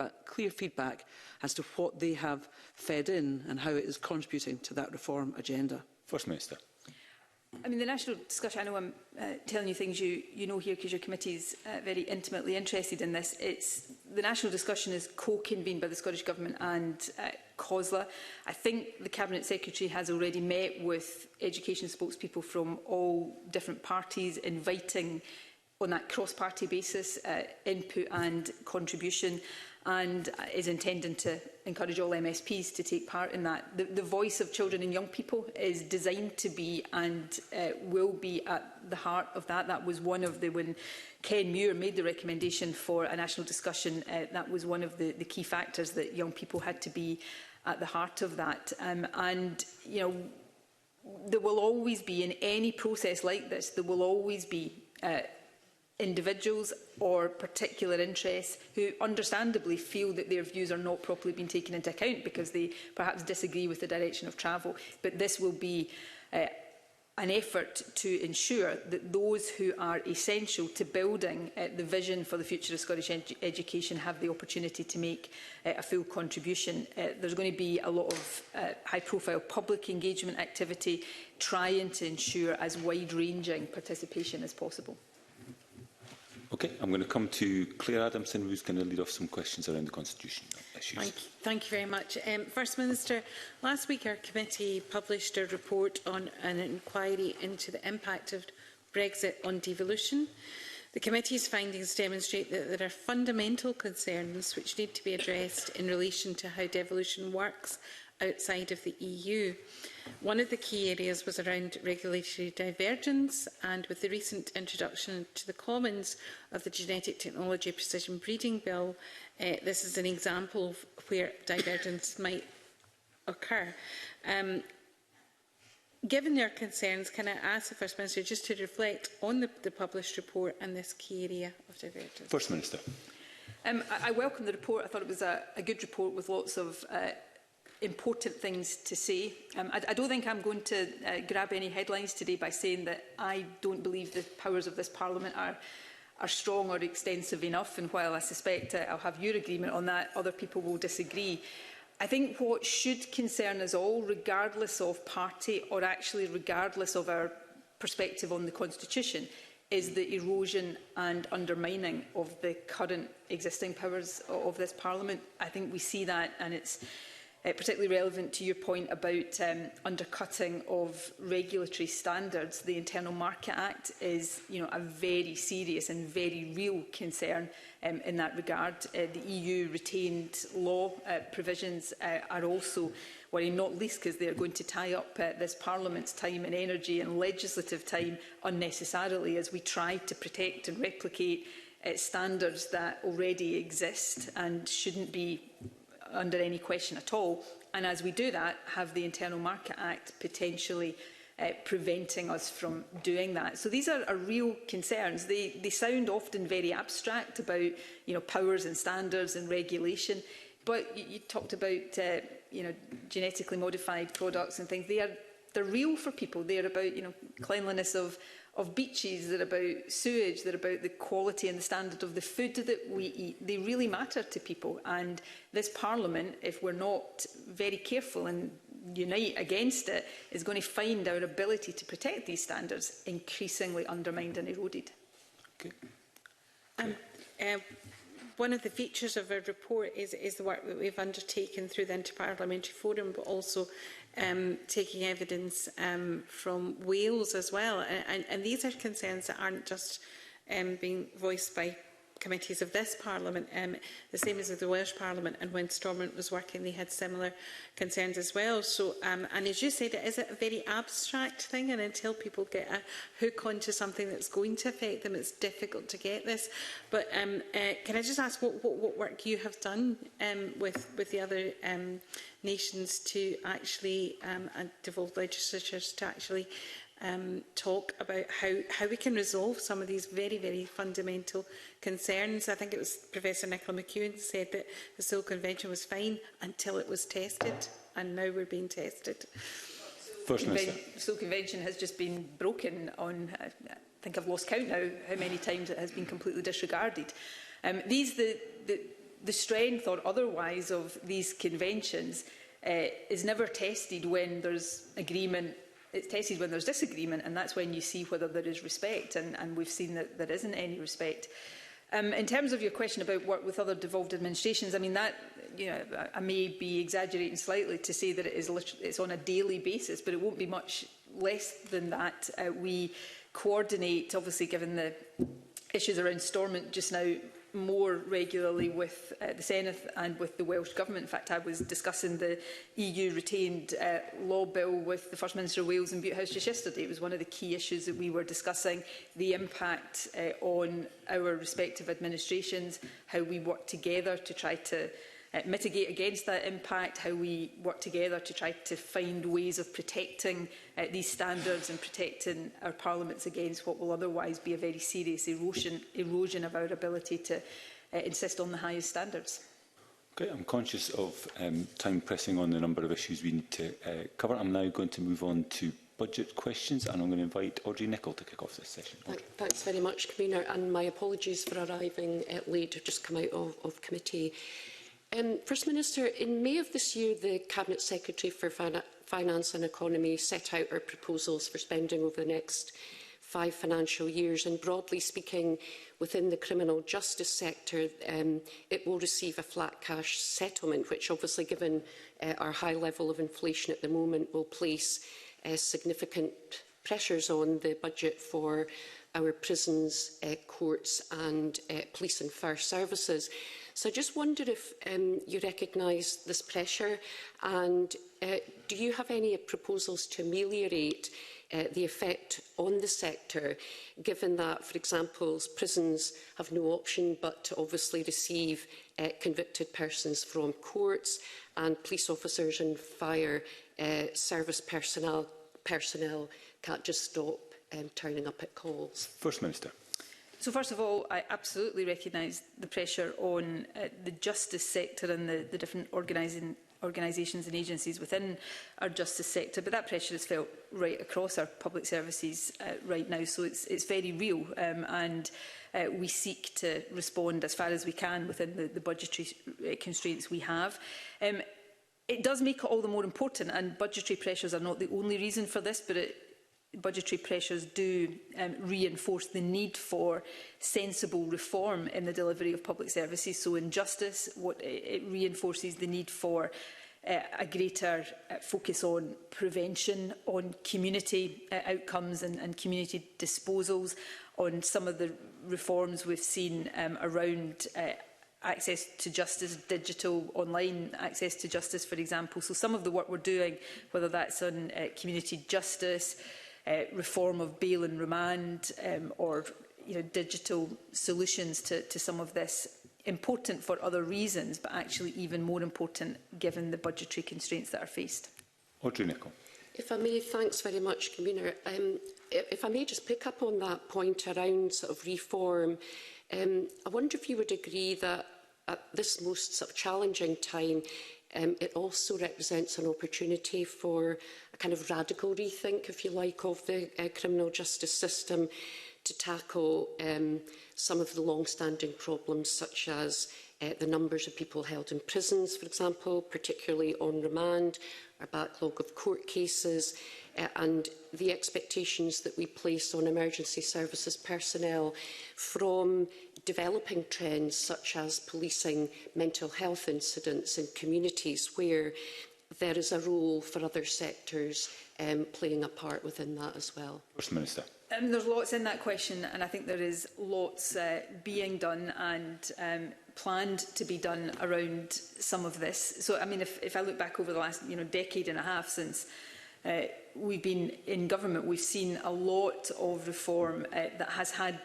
feedback as to what they have fed in and how it is contributing to that reform agenda? First Minister. I mean, the national discussion, I know I'm telling you things you know here because your committee is very intimately interested in this. The national discussion is co-convened by the Scottish Government and COSLA. I think the Cabinet Secretary has already met with education spokespeople from all different parties, inviting on that cross-party basis input and contribution, and is intending to encourage all MSPs to take part in that. The voice of children and young people is designed to be and will be at the heart of that. That was one of the, when Ken Muir made the recommendation for a national discussion, that was one of the key factors, that young people had to be at the heart of that. And, you know, there will always be, in any process like this, there will always be individuals or particular interests who understandably feel that their views are not properly being taken into account because they perhaps disagree with the direction of travel. But this will be an effort to ensure that those who are essential to building the vision for the future of Scottish education have the opportunity to make a full contribution. There's going to be a lot of high-profile public engagement activity, trying to ensure as wide-ranging participation as possible. Okay, I'm going to come to Claire Adamson, who's going to lead off some questions around the constitutional issues. Thank you very much. First Minister, last week our committee published a report on an inquiry into the impact of Brexit on devolution. The committee's findings demonstrate that there are fundamental concerns which need to be addressed in relation to how devolution works outside of the EU. One of the key areas was around regulatory divergence, and with the recent introduction to the Commons of the Genetic Technology Precision Breeding Bill, this is an example of where divergence might occur. Given their concerns, can I ask the First Minister just to reflect on the published report and this key area of divergence? First Minister. I welcome the report. I thought it was a good report with lots of important things to say. I don't think I'm going to grab any headlines today by saying that I don't believe the powers of this Parliament are strong or extensive enough, and while I suspect I'll have your agreement on that, other people will disagree. I think what should concern us all, regardless of party or actually regardless of our perspective on the Constitution, is the erosion and undermining of the current existing powers of this Parliament. I think we see that, and it's particularly relevant to your point about undercutting of regulatory standards. The Internal Market Act is, a very serious and very real concern in that regard. The EU retained law provisions are also worrying, not least because they are going to tie up this Parliament's time and energy and legislative time unnecessarily as we try to protect and replicate standards that already exist and shouldn't be under any question at all, and as we do that, have the Internal Market Act potentially preventing us from doing that. So these are real concerns. They sound often very abstract about powers and standards and regulation, but you talked about genetically modified products and things. They're real for people. They're about cleanliness of beaches, they're about sewage, they're about the quality and the standard of the food that we eat. They really matter to people, and this Parliament, if we're not very careful and unite against it, is going to find our ability to protect these standards increasingly undermined and eroded. Okay. One of the features of our report is the work that we've undertaken through the Interparliamentary Forum, but also taking evidence from Wales as well. And these are concerns that aren't just being voiced by committees of this Parliament, the same as the Welsh Parliament, and when Stormont was working they had similar concerns as well. So, and as you said, it is a very abstract thing, and until people get a hook onto something that's going to affect them, it's difficult to get this. But can I just ask what work you have done with the other nations to actually, and devolved legislatures to actually talk about how we can resolve some of these very, very fundamental concerns. I think it was Professor Nicola Sturgeon said that the Seoul Convention was fine until it was tested, and now we're being tested. The Seoul Convention has just been broken on, I think I've lost count now, how many times it has been completely disregarded. The strength or otherwise of these conventions is never tested when there's agreement. It's tested when there's disagreement, and that's when you see whether there is respect, and we've seen that there isn't any respect. In terms of your question about work with other devolved administrations, I mean, that, you know, I may be exaggerating slightly to say that it's on a daily basis, but it won't be much less than that. We coordinate, obviously, given the issues around Stormont just now, more regularly with the Senate and with the Welsh Government. In fact, I was discussing the EU retained law bill with the First Minister of Wales in Butte House just yesterday. It was one of the key issues that we were discussing, the impact on our respective administrations, how we work together to try to mitigate against that impact, how we work together to try to find ways of protecting these standards and protecting our parliaments against what will otherwise be a very serious erosion of our ability to insist on the highest standards. Okay, I'm conscious of time pressing on the number of issues we need to cover. I'm now going to move on to budget questions, and I'm going to invite Audrey Nicholl to kick off this session. Thanks very much, Convener, and my apologies for arriving late. I've just come out of committee. First Minister, in May of this year, the Cabinet Secretary for Finance and Economy set out our proposals for spending over the next 5 financial years, and broadly speaking, within the criminal justice sector, it will receive a flat cash settlement, which obviously, given our high level of inflation at the moment, will place significant pressures on the budget for our prisons, courts and police and fire services. So I just wondered if you recognise this pressure, and do you have any proposals to ameliorate the effect on the sector, given that, for example, prisons have no option but to obviously receive convicted persons from courts, and police officers and fire service personnel can't just stop turning up at calls? First Minister. So first of all, I absolutely recognise the pressure on the justice sector and the different organisations and agencies within our justice sector, but that pressure is felt right across our public services right now, so it's very real, and we seek to respond as far as we can within the budgetary constraints we have. It does make it all the more important, and budgetary pressures are not the only reason for this, but budgetary pressures do reinforce the need for sensible reform in the delivery of public services. So in justice, it reinforces the need for a greater focus on prevention, on community outcomes and community disposals, on some of the reforms we've seen around access to justice, digital, online access to justice, for example. So some of the work we're doing, whether that's on community justice, reform of bail and remand, or digital solutions to some of this, important for other reasons, but actually even more important given the budgetary constraints that are faced. Audrey Nicholl. If I may, thanks very much, Convener. If I may just pick up on that point around sort of reform, I wonder if you would agree that at this most sort of challenging time, it also represents an opportunity for a kind of radical rethink, if you like, of the criminal justice system to tackle some of the long-standing problems, such as the numbers of people held in prisons, for example, particularly on remand, our backlog of court cases, and the expectations that we place on emergency services personnel from developing trends such as policing mental health incidents in communities where there is a role for other sectors playing a part within that as well. First Minister. There's lots in that question, and I think there is lots being done and planned to be done around some of this. So, I mean, if I look back over the last decade and a half since we've been in government, we've seen a lot of reform that has had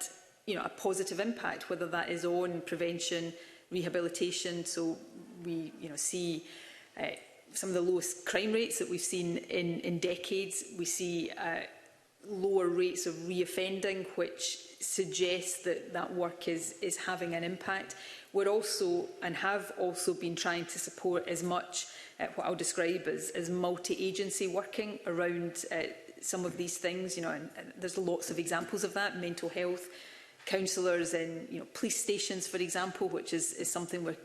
a positive impact, whether that is on prevention, rehabilitation. So we see some of the lowest crime rates that we've seen in decades. We see lower rates of reoffending, which suggests that that work is having an impact. We're also, and have also been trying to support as much what I'll describe as multi-agency working around some of these things. And there's lots of examples of that. Mental health counsellors in police stations, for example, which is something we're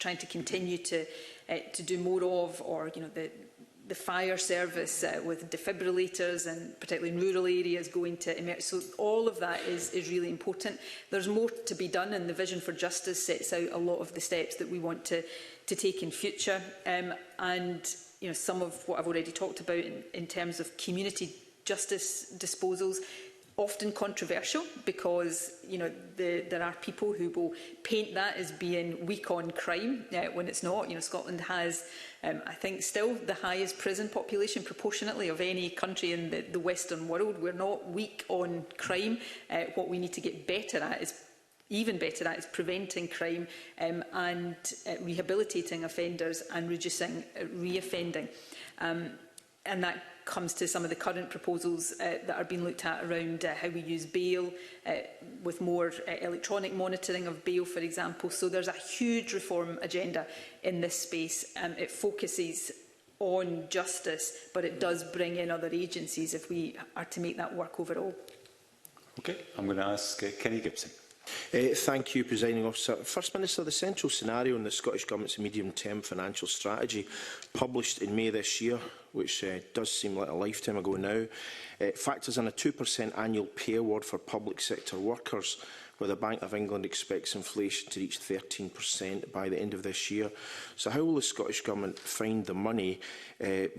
trying to continue to do more of, or the fire service with defibrillators, and particularly in rural areas, going to emerge. So all of that is really important. There's more to be done, and the Vision for Justice sets out a lot of the steps that we want to take in future. And some of what I've already talked about in terms of community justice disposals, often controversial, because there are people who will paint that as being weak on crime when it's not. Scotland has, I think, still the highest prison population proportionately of any country in the Western world. We're not weak on crime. What we need to get better at is preventing crime and rehabilitating offenders and reducing reoffending. And that comes to some of the current proposals that are being looked at around how we use bail, with more electronic monitoring of bail, for example. So there's a huge reform agenda in this space. It focuses on justice, but it does bring in other agencies if we are to make that work overall. Okay, I'm going to ask Kenny Gibson. Thank you, Presiding Officer. First Minister, the central scenario in the Scottish Government's medium-term financial strategy, published in May this year, which does seem like a lifetime ago now, factors in a 2% annual pay award for public sector workers, where the Bank of England expects inflation to reach 13% by the end of this year. So how will the Scottish Government find the money,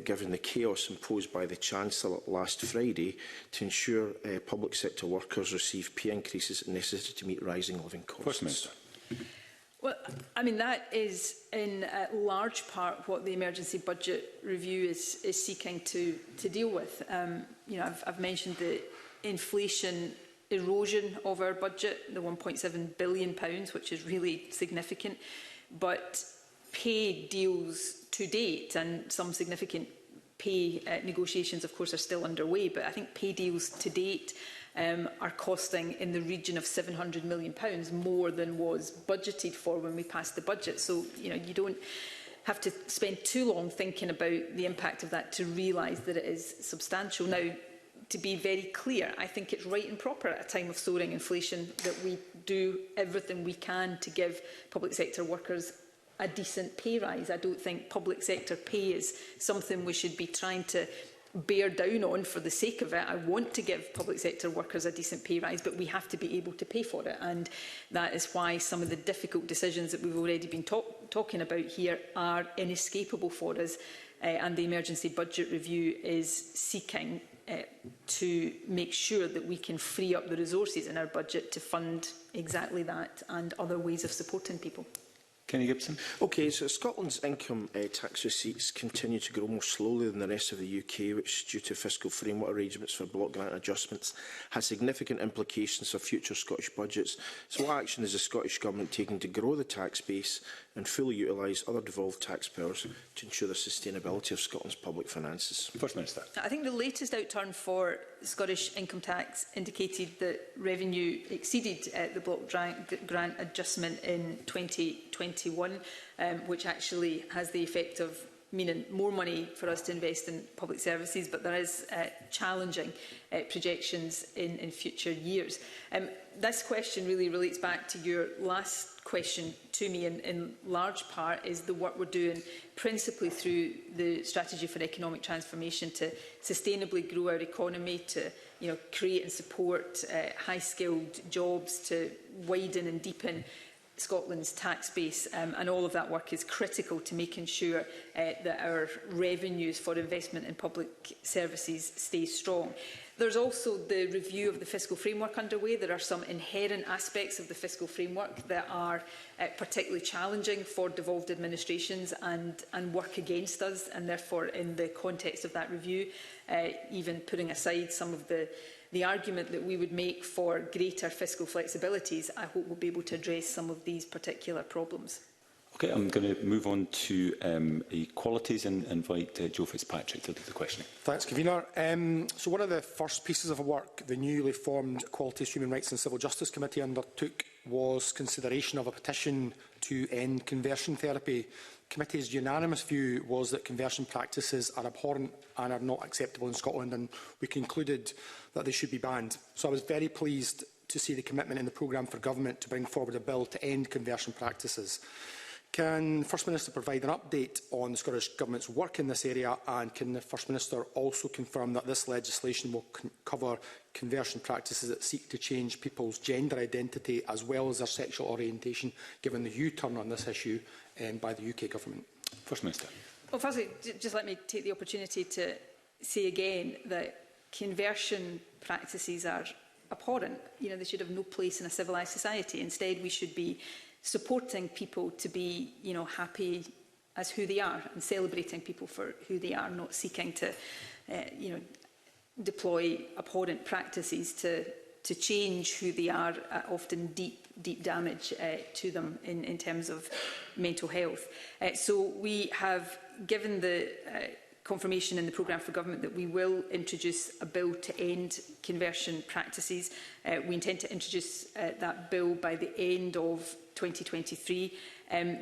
given the chaos imposed by the Chancellor last Friday, to ensure public sector workers receive pay increases necessary to meet rising living costs? First Minister. Well, I mean, that is in large part what the emergency budget review is seeking to deal with. I've mentioned the inflation erosion of our budget, the £1.7 billion, which is really significant. But pay deals to date, and some significant pay negotiations, of course, are still underway, but I think pay deals to date are costing in the region of £700 million, more than was budgeted for when we passed the budget. So, you don't have to spend too long thinking about the impact of that to realise that it is substantial. Now, to be very clear, I think it's right and proper at a time of soaring inflation that we do everything we can to give public sector workers a decent pay rise. I don't think public sector pay is something we should be trying to bear down on for the sake of it. I want to give public sector workers a decent pay rise, but we have to be able to pay for it. And that is why some of the difficult decisions that we've already been talking about here are inescapable for us. And the emergency budget review is seeking to make sure that we can free up the resources in our budget to fund exactly that and other ways of supporting people. Kenny Gibson. Okay, so Scotland's income tax receipts continue to grow more slowly than the rest of the UK, which, due to fiscal framework arrangements for block grant adjustments, has significant implications for future Scottish budgets. So what action is the Scottish Government taking to grow the tax base and fully utilise other devolved tax powers to ensure the sustainability of Scotland's public finances? First Minister. I think the latest outturn for Scottish income tax indicated that revenue exceeded the block grant adjustment in 2021, which actually has the effect of meaning more money for us to invest in public services, but there is challenging projections in future years. This question really relates back to your last question to me, in large part is the work we're doing principally through the Strategy for Economic Transformation to sustainably grow our economy, to create and support high-skilled jobs, to widen and deepen Scotland's tax base, and all of that work is critical to making sure that our revenues for investment in public services stay strong. There's also the review of the fiscal framework underway. There are some inherent aspects of the fiscal framework that are particularly challenging for devolved administrations and work against us, and therefore in the context of that review, even putting aside some of the argument that we would make for greater fiscal flexibilities, I hope we'll be able to address some of these particular problems. Okay, I'm going to move on to equalities and invite Joe Fitzpatrick to do the questioning. Thanks, Convener. So one of the first pieces of work the newly formed Equalities, Human Rights and Civil Justice Committee undertook was consideration of a petition to end conversion therapy. The committee's unanimous view was that conversion practices are abhorrent and are not acceptable in Scotland, and we concluded that they should be banned. So I was very pleased to see the commitment in the programme for government to bring forward a bill to end conversion practices. Can the First Minister provide an update on the Scottish Government's work in this area, and can the First Minister also confirm that this legislation will cover conversion practices that seek to change people's gender identity as well as their sexual orientation, given the U-turn on this issue by the UK Government? First Minister. Well, firstly, just let me take the opportunity to say again that conversion practices are abhorrent. You know, they should have no place in a civilised society. Instead, we should be supporting people to be, happy as who they are and celebrating people for who they are, not seeking to, deploy abhorrent practices to change who they are, often deep damage to them in terms of mental health. So we have given the confirmation in the programme for government that we will introduce a bill to end conversion practices. We intend to introduce that bill by the end of 2023.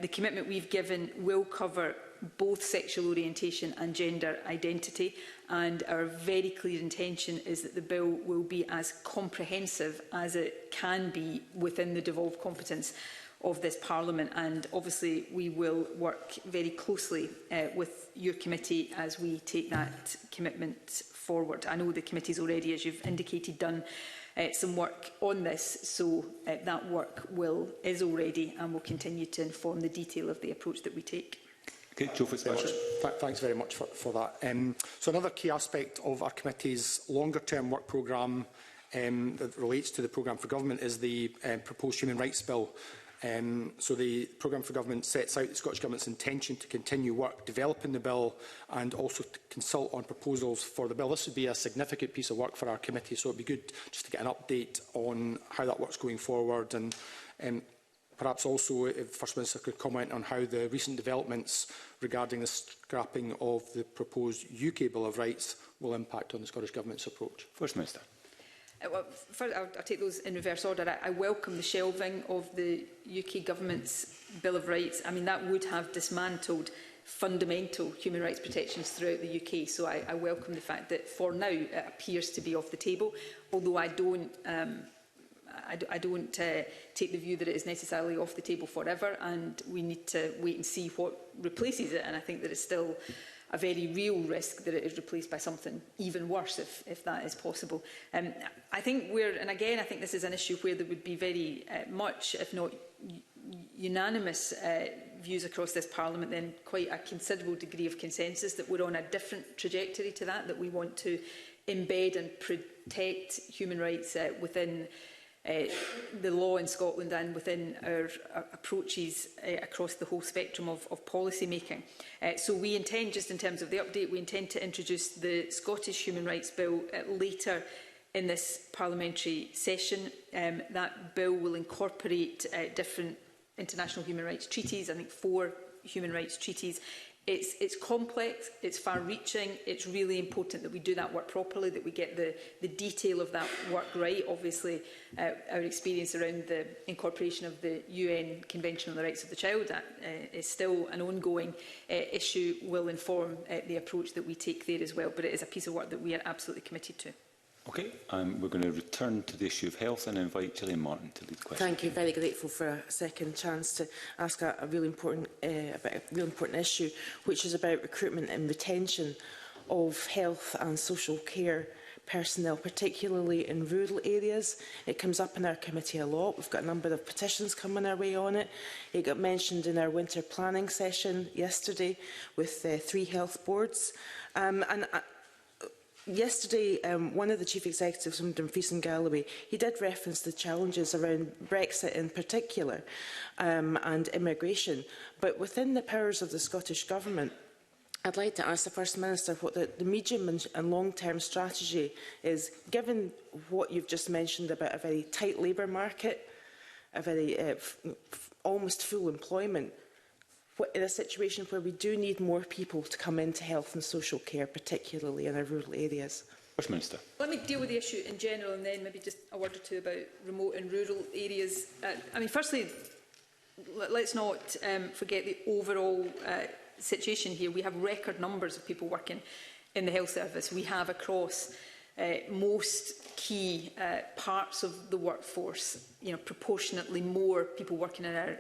The commitment we've given will cover both sexual orientation and gender identity, and our very clear intention is that the bill will be as comprehensive as it can be within the devolved competence of this Parliament, and obviously we will work very closely with your committee as we take that commitment forward. I know the committee's already, as you've indicated, done some work on this, so that work is already and will continue to inform the detail of the approach that we take. Okay, Joe Fitzpatrick. Thanks very much for that. So another key aspect of our committee's longer-term work programme that relates to the programme for government is the proposed human rights bill. So the programme for government sets out the Scottish Government's intention to continue work developing the bill and also to consult on proposals for the bill. This would be a significant piece of work for our committee, so it would be good just to get an update on how that work's going forward, and perhaps also if the First Minister could comment on how the recent developments regarding the scrapping of the proposed UK Bill of Rights will impact on the Scottish Government's approach. First Minister. Well, first, I'll take those in reverse order. I welcome the shelving of the UK Government's Bill of Rights. I mean, that would have dismantled fundamental human rights protections throughout the UK. So I welcome the fact that for now it appears to be off the table, although I don't take the view that it is necessarily off the table forever, and we need to wait and see what replaces it. And I think there is still a very real risk that it is replaced by something even worse, if that is possible. I think I think this is an issue where there would be very much, if not unanimous views across this Parliament, then quite a considerable degree of consensus that we're on a different trajectory to that we want to embed and protect human rights within the law in Scotland and within our approaches across the whole spectrum of policy making. So we intend, just in terms of the update, we intend to introduce the Scottish Human Rights Bill later in this parliamentary session. That bill will incorporate different international human rights treaties, I think 4 human rights treaties. It's complex, it's far-reaching, it's really important that we do that work properly, that we get the detail of that work right. Obviously, our experience around the incorporation of the UN Convention on the Rights of the Child, that is still an ongoing issue, will inform the approach that we take there as well. But it is a piece of work that we are absolutely committed to. Okay, we're going to return to the issue of health and invite Gillian Martin to lead the question. Thank you. Very grateful for a second chance to ask a really important issue, which is about recruitment and retention of health and social care personnel, particularly in rural areas. It comes up in our committee a lot. We've got a number of petitions coming our way on it. It got mentioned in our winter planning session yesterday with 3 health boards. Yesterday, one of the chief executives from Dumfries and Galloway, he did reference the challenges around Brexit in particular and immigration. But within the powers of the Scottish Government, I'd like to ask the First Minister what the medium and long-term strategy is, given what you've just mentioned about a very tight labour market, a very almost full employment, in a situation where we do need more people to come into health and social care, particularly in our rural areas. First Minister. Let me deal with the issue in general and then maybe just a word or two about remote and rural areas. Firstly, let's not forget the overall situation here. We have record numbers of people working in the health service. We have across most key parts of the workforce, proportionately more people working in our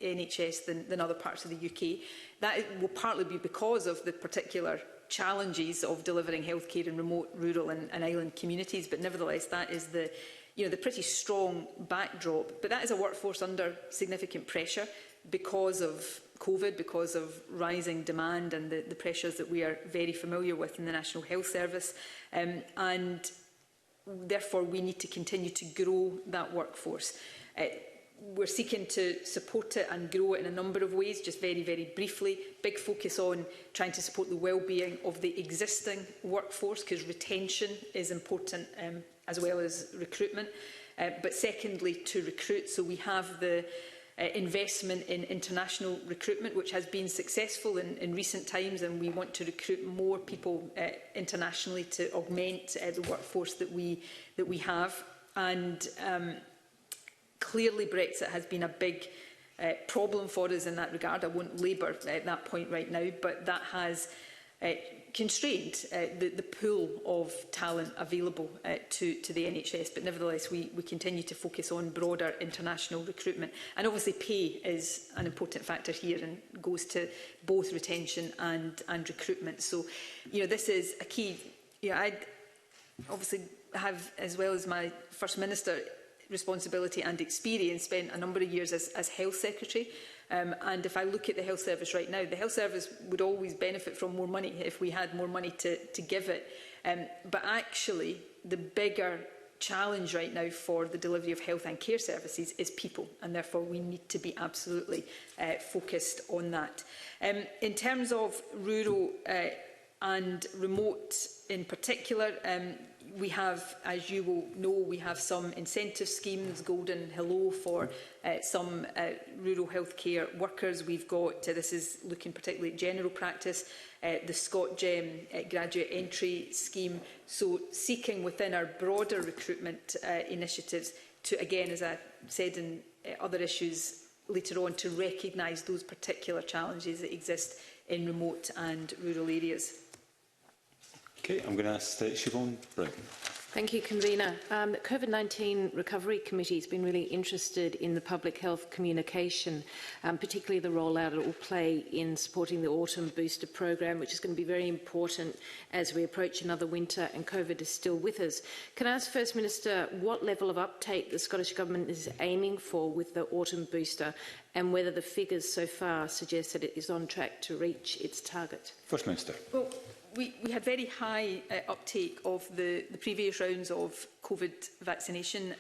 NHS than other parts of the UK. That will partly be because of the particular challenges of delivering healthcare in remote, rural and island communities, but nevertheless that is the pretty strong backdrop. But that is a workforce under significant pressure because of COVID, because of rising demand and the pressures that we are very familiar with in the National Health Service, and therefore we need to continue to grow that workforce. We're seeking to support it and grow it in a number of ways. Just very, very briefly, big focus on trying to support the well-being of the existing workforce, because retention is important as well as recruitment. But secondly, to recruit. So we have the investment in international recruitment, which has been successful in recent times, and we want to recruit more people internationally to augment the workforce that we have. And clearly, Brexit has been a big problem for us in that regard. I won't labour that point right now, but that has constrained the pool of talent available to the NHS. But nevertheless, we continue to focus on broader international recruitment. And obviously, pay is an important factor here and goes to both retention and recruitment. So, this is a key. I obviously have, as well as my First Minister, responsibility and experience, spent a number of years as Health Secretary. And if I look at the Health Service right now, the Health Service would always benefit from more money if we had more money to give it. But actually, the bigger challenge right now for the delivery of health and care services is people, and therefore we need to be absolutely focused on that. In terms of rural and remote in particular, we have, as you will know, we have some incentive schemes, Golden Hello, for some rural healthcare workers. We've got, this is looking particularly at general practice, the ScotGem graduate entry scheme. So seeking within our broader recruitment initiatives to, again, as I said in other issues later on, to recognise those particular challenges that exist in remote and rural areas. Okay, I'm going to ask Siobhan Brown. Thank you, Convener. The COVID-19 Recovery Committee has been really interested in the public health communication, particularly the rollout it will play in supporting the Autumn Booster programme, which is going to be very important as we approach another winter and COVID is still with us. Can I ask First Minister what level of uptake the Scottish Government is aiming for with the Autumn Booster, and whether the figures so far suggest that it is on track to reach its target? First Minister. Well, we had very high uptake of the previous rounds of COVID vaccination.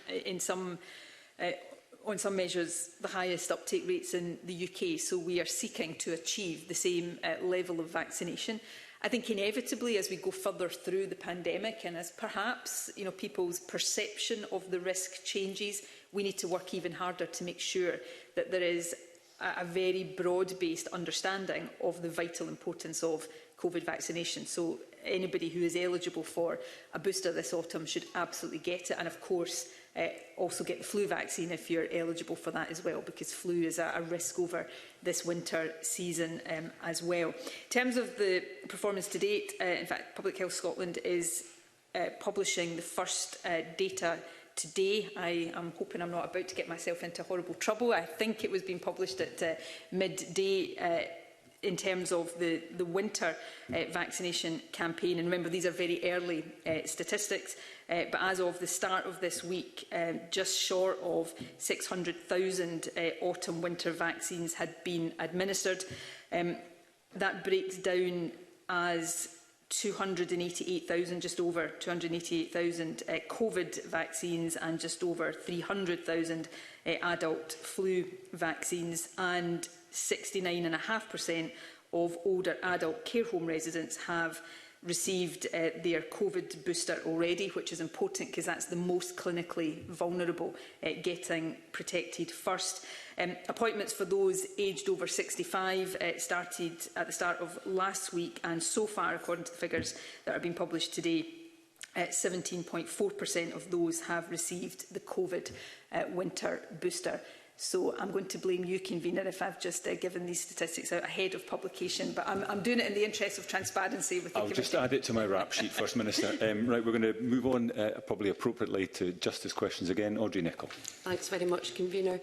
On some measures, the highest uptake rates in the UK. So we are seeking to achieve the same level of vaccination. I think inevitably, as we go further through the pandemic, and as perhaps people's perception of the risk changes, we need to work even harder to make sure that there is a very broad-based understanding of the vital importance of COVID vaccination. So anybody who is eligible for a booster this autumn should absolutely get it, and of course also get the flu vaccine if you're eligible for that as well, because flu is a risk over this winter season as well. In terms of the performance to date, in fact, Public Health Scotland is publishing the first data today. I am hoping I'm not about to get myself into horrible trouble. I think it was being published at midday in terms of the winter vaccination campaign, and remember these are very early statistics, but as of the start of this week, just short of 600,000 autumn-winter vaccines had been administered. That breaks down as 288,000, just over 288,000 COVID vaccines and just over 300,000 adult flu vaccines, and 69.5% of older adult care home residents have received their COVID booster already, which is important because that's the most clinically vulnerable getting protected first. Appointments for those aged over 65 started at the start of last week, and so far, according to the figures that are being published today, 17.4% of those have received the COVID winter booster. So I'm going to blame you, Convener, if I've just given these statistics out ahead of publication, but I'm doing it in the interest of transparency with the committee. I'll just add it to my rap sheet, First Minister. Right, we're going to move on probably appropriately to justice questions again. Audrey Nicholl. Thanks very much, Convener.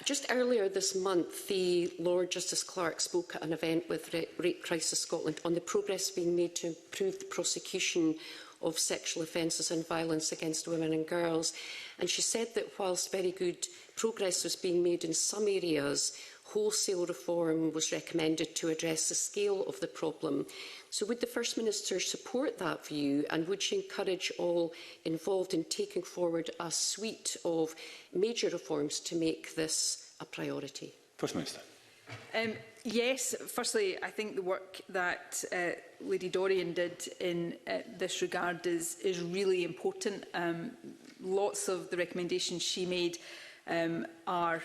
Just earlier this month, the Lord Justice Clerk spoke at an event with Rape Crisis Scotland on the progress being made to improve the prosecution of sexual offences and violence against women and girls. And she said that whilst very good progress was being made in some areas, wholesale reform was recommended to address the scale of the problem. So would the First Minister support that view, and would she encourage all involved in taking forward a suite of major reforms to make this a priority? First Minister. Yes, firstly, I think the work that Lady Dorian did in this regard is really important. Lots of the recommendations she made are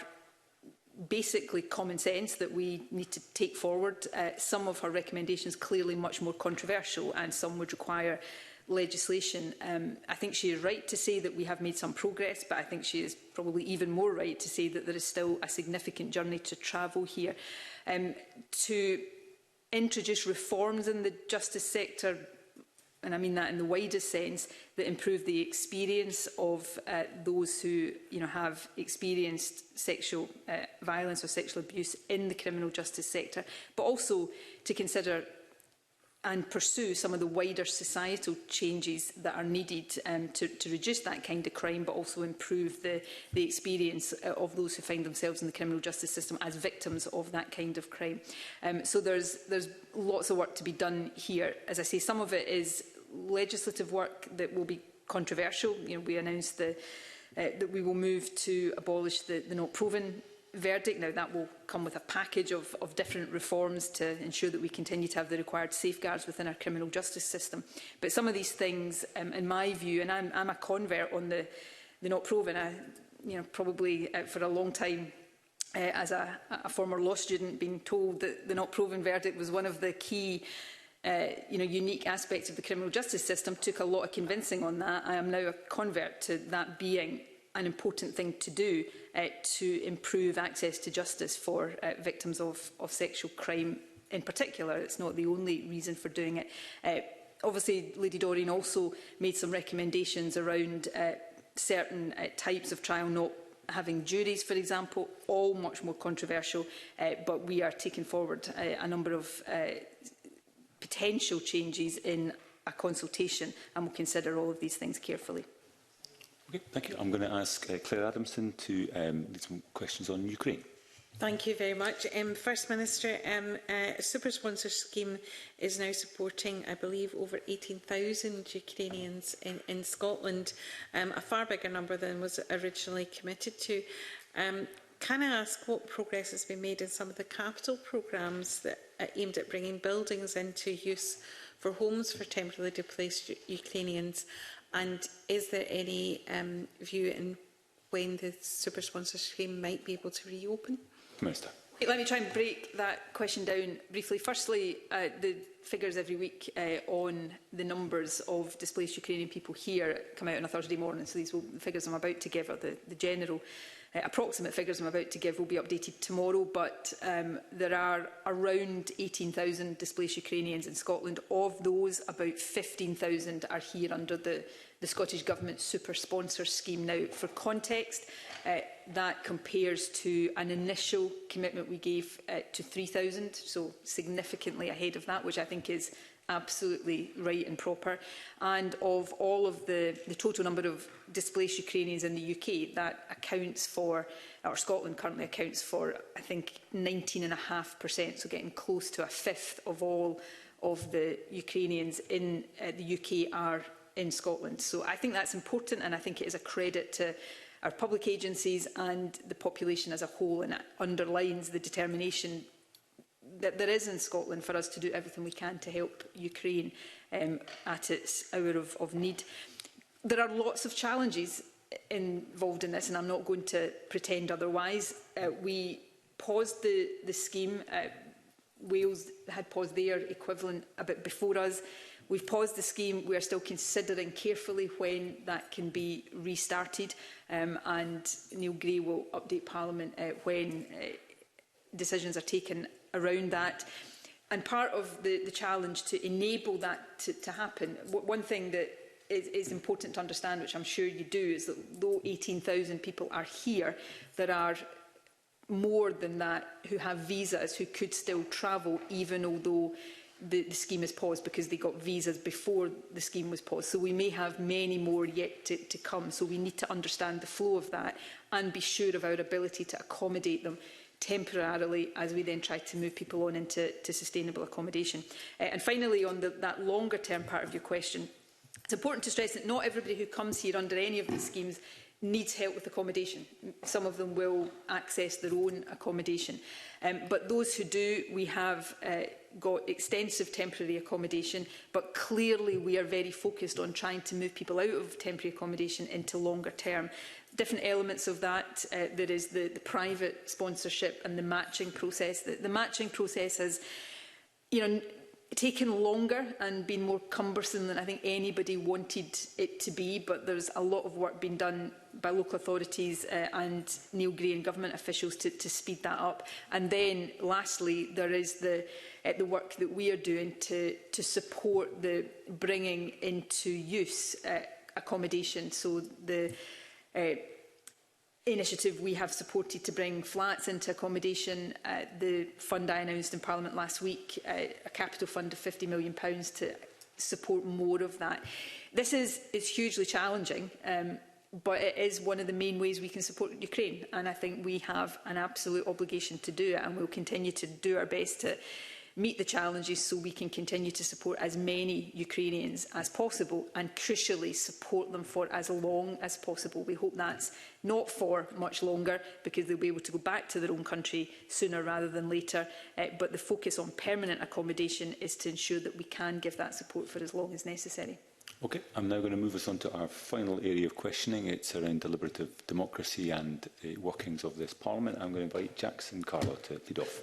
basically common sense that we need to take forward. Some of her recommendations clearly much more controversial, and some would require legislation. I think she is right to say that we have made some progress, but I think she is probably even more right to say that there is still a significant journey to travel here. To introduce reforms in the justice sector, and I mean that in the widest sense, that improve the experience of those who have experienced sexual violence or sexual abuse in the criminal justice sector, but also to consider and pursue some of the wider societal changes that are needed to reduce that kind of crime, but also improve the experience of those who find themselves in the criminal justice system as victims of that kind of crime. So there's lots of work to be done here. As I say, some of it is legislative work that will be controversial. We announced that we will move to abolish the not proven verdict. Now, that will come with a package of different reforms to ensure that we continue to have the required safeguards within our criminal justice system. But some of these things, in my view, and I'm a convert on the not proven, probably for a long time, as a former law student, being told that the not proven verdict was one of the key unique aspects of the criminal justice system, took a lot of convincing on that. I am now a convert to that being an important thing to do to improve access to justice for victims of sexual crime in particular. It's not the only reason for doing it. Obviously, Lady Dorian also made some recommendations around certain types of trial not having juries, for example, all much more controversial, but we are taking forward a number of potential changes in a consultation, and will consider all of these things carefully. Okay, thank you. I'm going to ask Claire Adamson to lead some questions on Ukraine. Thank you very much. First Minister, a super sponsor scheme is now supporting, I believe, over 18,000 Ukrainians in Scotland, a far bigger number than was originally committed to. Can I ask what progress has been made in some of the capital programmes that aimed at bringing buildings into use for homes for temporarily displaced Ukrainians? And is there any view in when the super sponsor scheme might be able to reopen? Minister. Let me try and break that question down briefly. Firstly, the figures every week on the numbers of displaced Ukrainian people here come out on a Thursday morning, so the figures I'm about to give are the general approximate figures I'm about to give will be updated tomorrow, but there are around 18,000 displaced Ukrainians in Scotland. Of those, about 15,000 are here under the Scottish Government super sponsor scheme. Now, for context, That compares to an initial commitment we gave to 3,000, so significantly ahead of that, which I think is absolutely right and proper. And of all of the total number of displaced Ukrainians in the UK, that accounts for, or Scotland currently accounts for, I think 19.5%, so getting close to a fifth of all of the Ukrainians in the UK are in Scotland. So I think that's important, and I think it is a credit to our public agencies and the population as a whole, and it underlines the determination that there is in Scotland for us to do everything we can to help Ukraine at its hour of need. There are lots of challenges involved in this, and I'm not going to pretend otherwise. We paused the scheme. Wales had paused their equivalent a bit before us. We've paused the scheme. We are still considering carefully when that can be restarted, and Neil Gray will update Parliament when decisions are taken around that. And part of the challenge to enable that to happen, one thing that is important to understand, which I'm sure you do, is that though 18,000 people are here, there are more than that who have visas who could still travel, even although the scheme is paused, because they got visas before the scheme was paused. So we may have many more yet to come. So we need to understand the flow of that and be sure of our ability to accommodate them temporarily as we then try to move people on into sustainable accommodation. And finally, on that longer term part of your question, it's important to stress that not everybody who comes here under any of these schemes needs help with accommodation. Some of them will access their own accommodation. But those who do, we have got extensive temporary accommodation, but clearly we are very focused on trying to move people out of temporary accommodation into longer term. Different elements of that, there is the private sponsorship and the matching process. The matching process has, taken longer and been more cumbersome than I think anybody wanted it to be, but there's a lot of work being done by local authorities and Neil Gray and government officials to speed that up. And then lastly, there is the work that we are doing to support the bringing into use accommodation. So the initiative we have supported to bring flats into accommodation, the fund I announced in Parliament last week, a capital fund of £50 million to support more of that. This is hugely challenging, but it is one of the main ways we can support Ukraine, and I think we have an absolute obligation to do it, and we'll continue to do our best to meet the challenges so we can continue to support as many Ukrainians as possible, and crucially support them for as long as possible. We hope that's not for much longer, because they'll be able to go back to their own country sooner rather than later. But the focus on permanent accommodation is to ensure that we can give that support for as long as necessary. Okay, I'm now going to move us on to our final area of questioning. It's around deliberative democracy and the workings of this Parliament. I'm going to invite Jackson Carlo to lead off.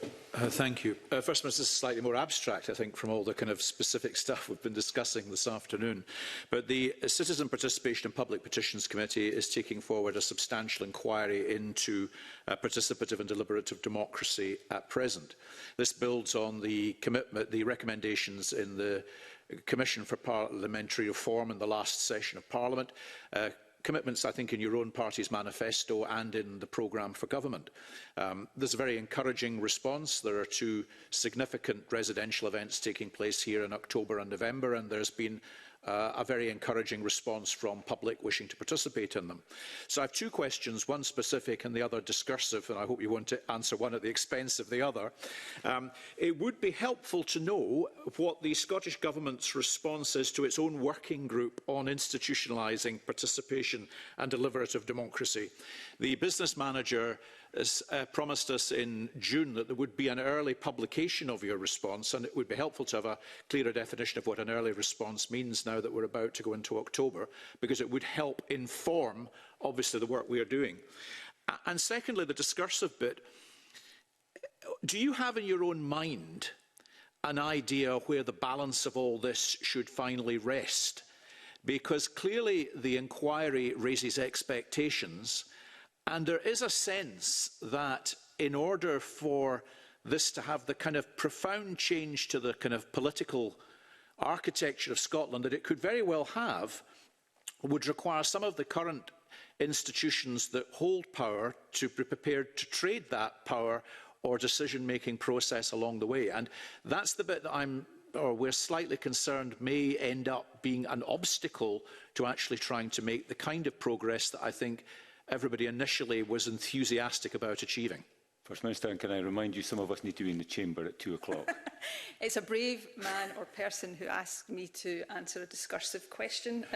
Thank you. First Minister, this is slightly more abstract, I think, from all the kind of specific stuff we've been discussing this afternoon. But the Citizen Participation and Public Petitions Committee is taking forward a substantial inquiry into participative and deliberative democracy at present. This builds on the recommendations in the Commission for Parliamentary Reform in the last session of Parliament, commitments, I think, in your own party's manifesto and in the programme for government. There's a very encouraging response. There are two significant residential events taking place here in October and November, and there's been a very encouraging response from public wishing to participate in them. So I have two questions, one specific and the other discursive, and I hope you want to answer one at the expense of the other. It would be helpful to know what the Scottish Government's response is to its own working group on institutionalising participation and deliberative democracy. The business manager has promised us in June that there would be an early publication of your response, and it would be helpful to have a clearer definition of what an early response means now that we're about to go into October, because it would help inform, obviously, the work we are doing. And secondly, the discursive bit. Do you have in your own mind an idea where the balance of all this should finally rest? Because clearly the inquiry raises expectations, and there is a sense that in order for this to have the kind of profound change to the kind of political architecture of Scotland that it could very well have, would require some of the current institutions that hold power to be prepared to trade that power or decision-making process along the way. And that's the bit that we're slightly concerned may end up being an obstacle to actually trying to make the kind of progress that I think everybody initially was enthusiastic about achieving. First Minister, and can I remind you, some of us need to be in the chamber at 2 o'clock. It's a brave man or person who asked me to answer a discursive question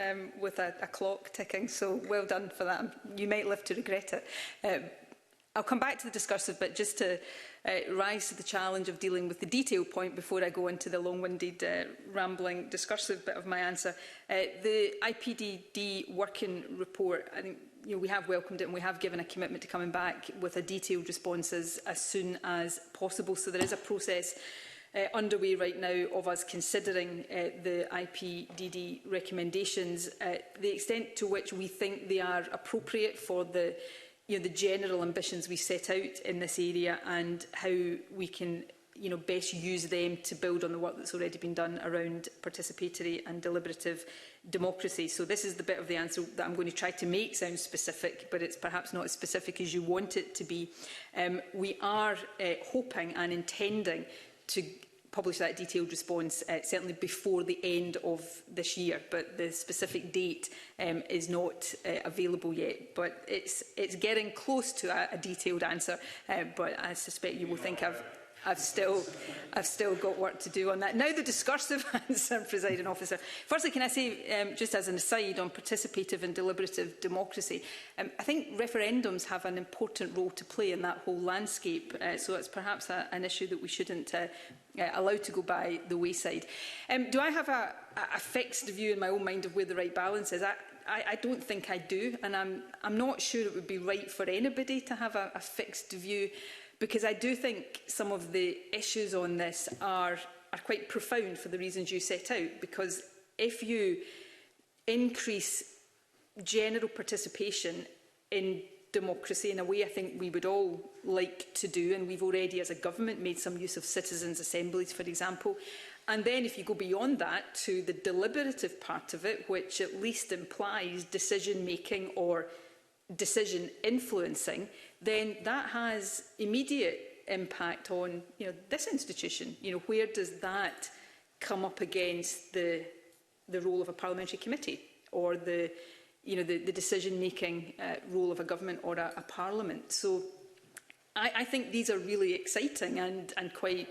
with a clock ticking, so well done for that. You might live to regret it. I'll come back to the discursive bit just to rise to the challenge of dealing with the detail point before I go into the long-winded, rambling, discursive bit of my answer. The IPDD working report, I think we have welcomed it and we have given a commitment to coming back with a detailed response as soon as possible. So there is a process underway right now of us considering the IPDD recommendations, the extent to which we think they are appropriate for the general ambitions we set out in this area and how we can best use them to build on the work that's already been done around participatory and deliberative democracy. So this is the bit of the answer that I'm going to try to make sound specific, but it's perhaps not as specific as you want it to be. We are hoping and intending to publish that detailed response certainly before the end of this year, but the specific date is not available yet. But it's getting close to a detailed answer, but I suspect you will think I've still got work to do on that. Now the discursive answer, Presiding Officer. Firstly, can I say, just as an aside on participative and deliberative democracy, I think referendums have an important role to play in that whole landscape, so it's perhaps an issue that we shouldn't allow to go by the wayside. Do I have a fixed view in my own mind of where the right balance is? I don't think I do, and I'm not sure it would be right for anybody to have a fixed view, because I do think some of the issues on this are quite profound for the reasons you set out. Because if you increase general participation in democracy in a way I think we would all like to do, and we've already as a government made some use of citizens' assemblies, for example, and then if you go beyond that to the deliberative part of it, which at least implies decision-making or decision influencing, then that has immediate impact on this institution. Where does that come up against the role of a parliamentary committee or the decision-making role of a government or a parliament? So I think these are really exciting and quite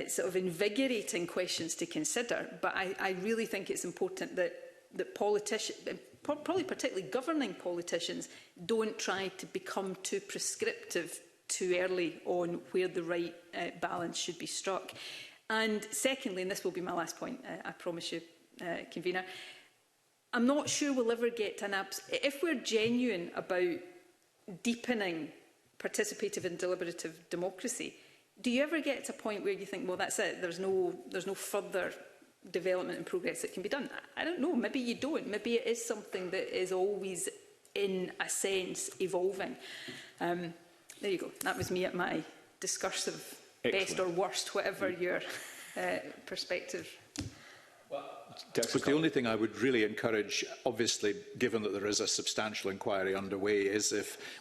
sort of invigorating questions to consider. But I really think it's important that politicians, probably particularly governing politicians, don't try to become too prescriptive too early on where the right balance should be struck. And secondly, and this will be my last point, I promise you, Convener, I'm not sure we'll ever get to if we're genuine about deepening participative and deliberative democracy, do you ever get to a point where you think, well, that's it, there's no further development and progress that can be done? I don't know, maybe you don't. Maybe it is something that is always, in a sense, evolving. There you go. That was me at my discursive best or worst, whatever your perspective. But the only thing I would really encourage, obviously, given that there is a substantial inquiry underway, is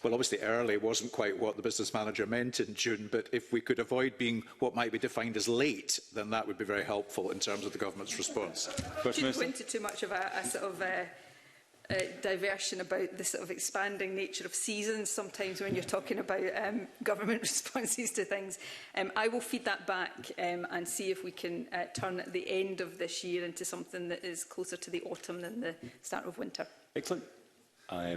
obviously early wasn't quite what the business manager meant in June, but if we could avoid being what might be defined as late, then that would be very helpful in terms of the government's response. Shouldn't go into too much of a sort of diversion about the sort of expanding nature of seasons sometimes when you're talking about government responses to things. I will feed that back and see if we can turn the end of this year into something that is closer to the autumn than the start of winter. Excellent.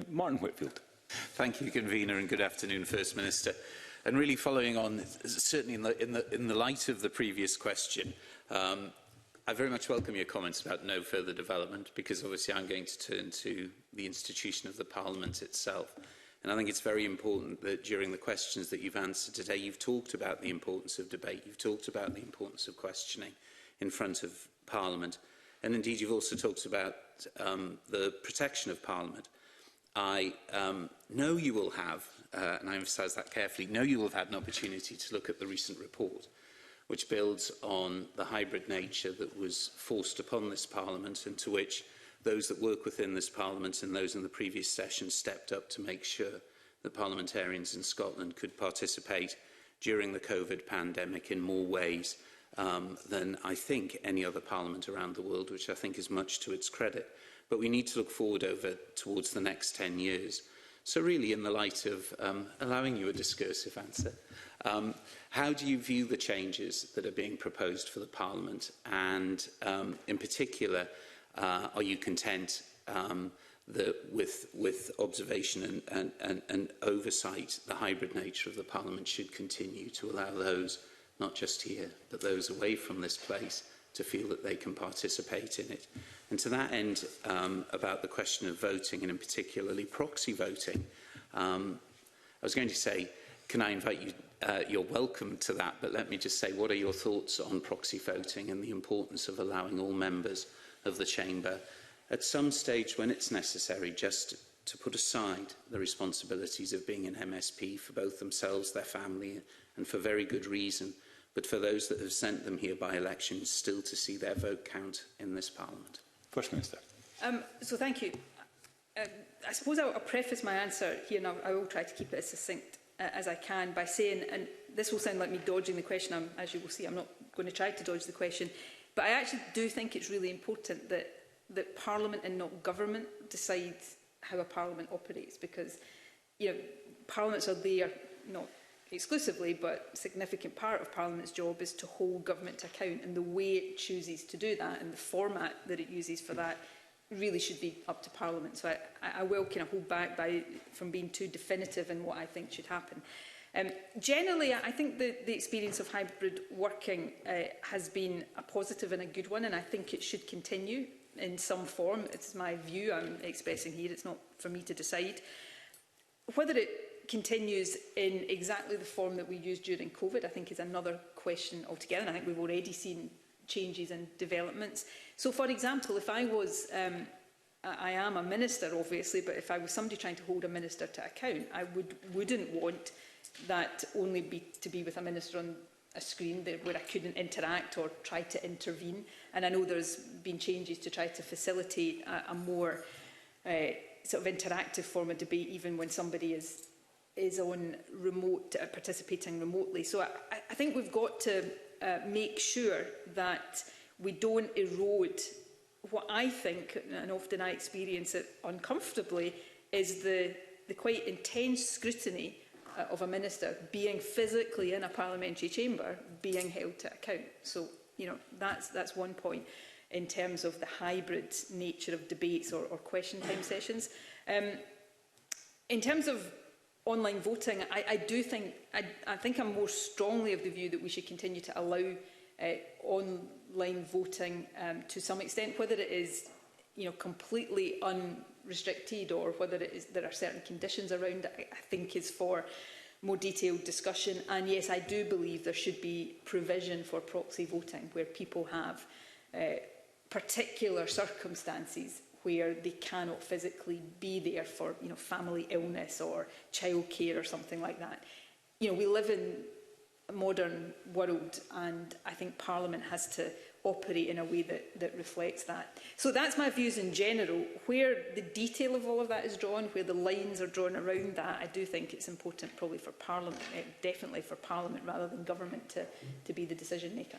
Martin Whitfield. Thank you, Convener, and good afternoon, First Minister. And really following on, certainly in the light of the previous question, I very much welcome your comments about no further development, because obviously I'm going to turn to the institution of the Parliament itself. And I think it's very important that during the questions that you've answered today, you've talked about the importance of debate, you've talked about the importance of questioning in front of Parliament, and indeed you've also talked about the protection of Parliament. I know you will have, and I emphasise that carefully, know you will have had an opportunity to look at the recent report, which builds on the hybrid nature that was forced upon this Parliament and to which those that work within this Parliament and those in the previous session stepped up to make sure that parliamentarians in Scotland could participate during the COVID pandemic in more ways than I think any other parliament around the world, which I think is much to its credit. But we need to look forward towards the next 10 years. So really, in the light of allowing you a discursive answer, how do you view the changes that are being proposed for the Parliament? And in particular, are you content that with observation and oversight, the hybrid nature of the Parliament should continue to allow those, not just here, but those away from this place, to feel that they can participate in it? And to that end, about the question of voting, and in particularly proxy voting, I was going to say, can I invite you, you're welcome to that, but let me just say, what are your thoughts on proxy voting and the importance of allowing all members of the Chamber, at some stage when it's necessary, just to put aside the responsibilities of being an MSP for both themselves, their family, and for very good reason, but for those that have sent them here by election, still to see their vote count in this Parliament? First Minister. So thank you. I suppose I'll preface my answer here, and I will try to keep it as succinct as I can by saying, and this will sound like me dodging the question, as you will see, I'm not going to try to dodge the question, but I actually do think it's really important that Parliament and not government decide how a Parliament operates, because Parliaments are there, not exclusively, but a significant part of Parliament's job is to hold government to account, and the way it chooses to do that and the format that it uses for that really should be up to Parliament. So I will kind of hold back from being too definitive in what I think should happen. Generally, I think the experience of hybrid working has been a positive and a good one, and I think it should continue in some form. It's my view I'm expressing here. It's not for me to decide. Whether it continues in exactly the form that we used during COVID, I think, is another question altogether. And I think we've already seen changes and developments. So, for example, if I was, I am a minister, obviously, but if I was somebody trying to hold a minister to account, I wouldn't want that only to be with a minister on a screen where I couldn't interact or try to intervene. And I know there's been changes to try to facilitate a more sort of interactive form of debate, even when somebody is on remote, participating remotely. So I think we've got to make sure that we don't erode what I think, and often I experience it uncomfortably, is the quite intense scrutiny of a minister being physically in a parliamentary chamber, being held to account. So, that's one point in terms of the hybrid nature of debates or question time sessions. In terms of online voting, I think I'm more strongly of the view that we should continue to allow online voting to some extent, whether it is completely unrestricted or whether there are certain conditions around it, I think is for more detailed discussion. And yes, I do believe there should be provision for proxy voting where people have particular circumstances where they cannot physically be there for family illness or childcare or something like that. We live in a modern world, and I think Parliament has to operate in a way that reflects that. So that's my views in general. Where the detail of all of that is drawn, where the lines are drawn around that, I do think it's important probably for Parliament, definitely for Parliament rather than government to be the decision maker.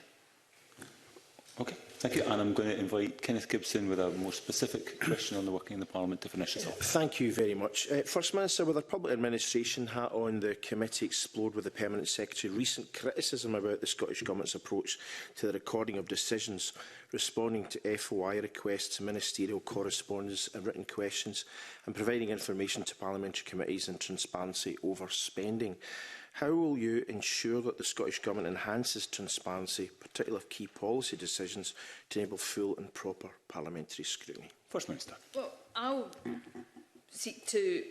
Okay, thank you. And I'm going to invite Kenneth Gibson with a more specific question on the working in the Parliament to finish us off. Thank you very much. First Minister, with our public administration hat on, the committee explored with the Permanent Secretary recent criticism about the Scottish Government's approach to the recording of decisions, responding to FOI requests, ministerial correspondence and written questions, and providing information to parliamentary committees and transparency over spending. How will you ensure that the Scottish Government enhances transparency, particularly of key policy decisions, to enable full and proper parliamentary scrutiny? First Minister. Well, I'll seek to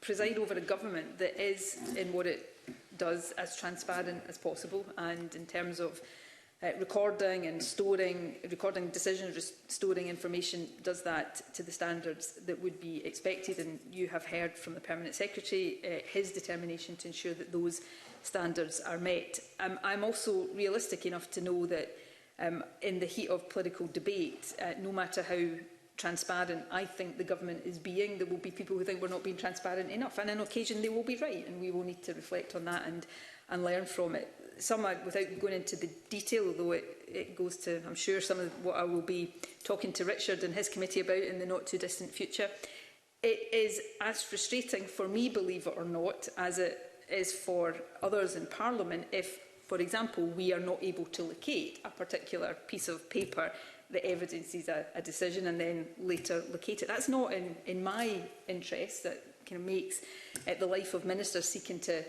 preside over a government that is, in what it does, as transparent as possible, and in terms of recording and recording decisions, storing information, does that to the standards that would be expected. And you have heard from the Permanent Secretary his determination to ensure that those standards are met. I'm also realistic enough to know that in the heat of political debate, no matter how transparent I think the government is being, there will be people who think we're not being transparent enough, and on occasion they will be right, and we will need to reflect on that and learn from it. Some, without going into the detail, although it goes to, I'm sure, some of what I will be talking to Richard and his committee about in the not too distant future, it is as frustrating for me, believe it or not, as it is for others in Parliament if, for example, we are not able to locate a particular piece of paper that evidences a decision and then later locate it. That's not in my interest. That kind of makes the life of ministers seeking to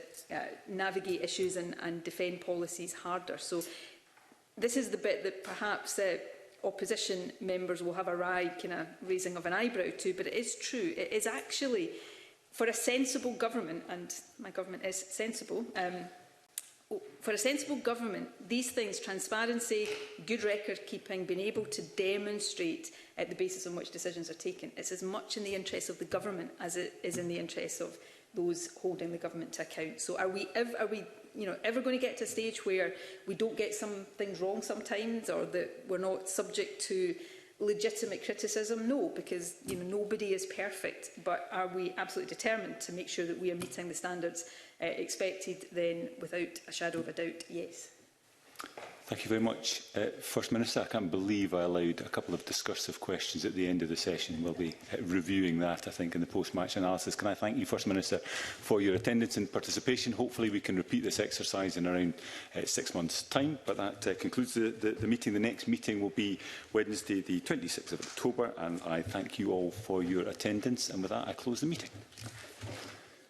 navigate issues and defend policies harder. So this is the bit that perhaps opposition members will have a wry kind of raising of an eyebrow to, but it is true. It is actually, for a sensible government, and my government is sensible, for a sensible government, these things, transparency, good record keeping, being able to demonstrate the basis on which decisions are taken, it's as much in the interest of the government as it is in the interest of those holding the government to account. So are we ever going to get to a stage where we don't get some things wrong sometimes, or that we're not subject to legitimate criticism? No, because nobody is perfect. But are we absolutely determined to make sure that we are meeting the standards expected? Then, without a shadow of a doubt, yes. Thank you very much. First Minister, I can't believe I allowed a couple of discursive questions at the end of the session. We'll be reviewing that, I think, in the post-match analysis. Can I thank you, First Minister, for your attendance and participation. Hopefully we can repeat this exercise in around 6 months' time. But that concludes the meeting. The next meeting will be Wednesday, the 26th of October, and I thank you all for your attendance. And with that, I close the meeting.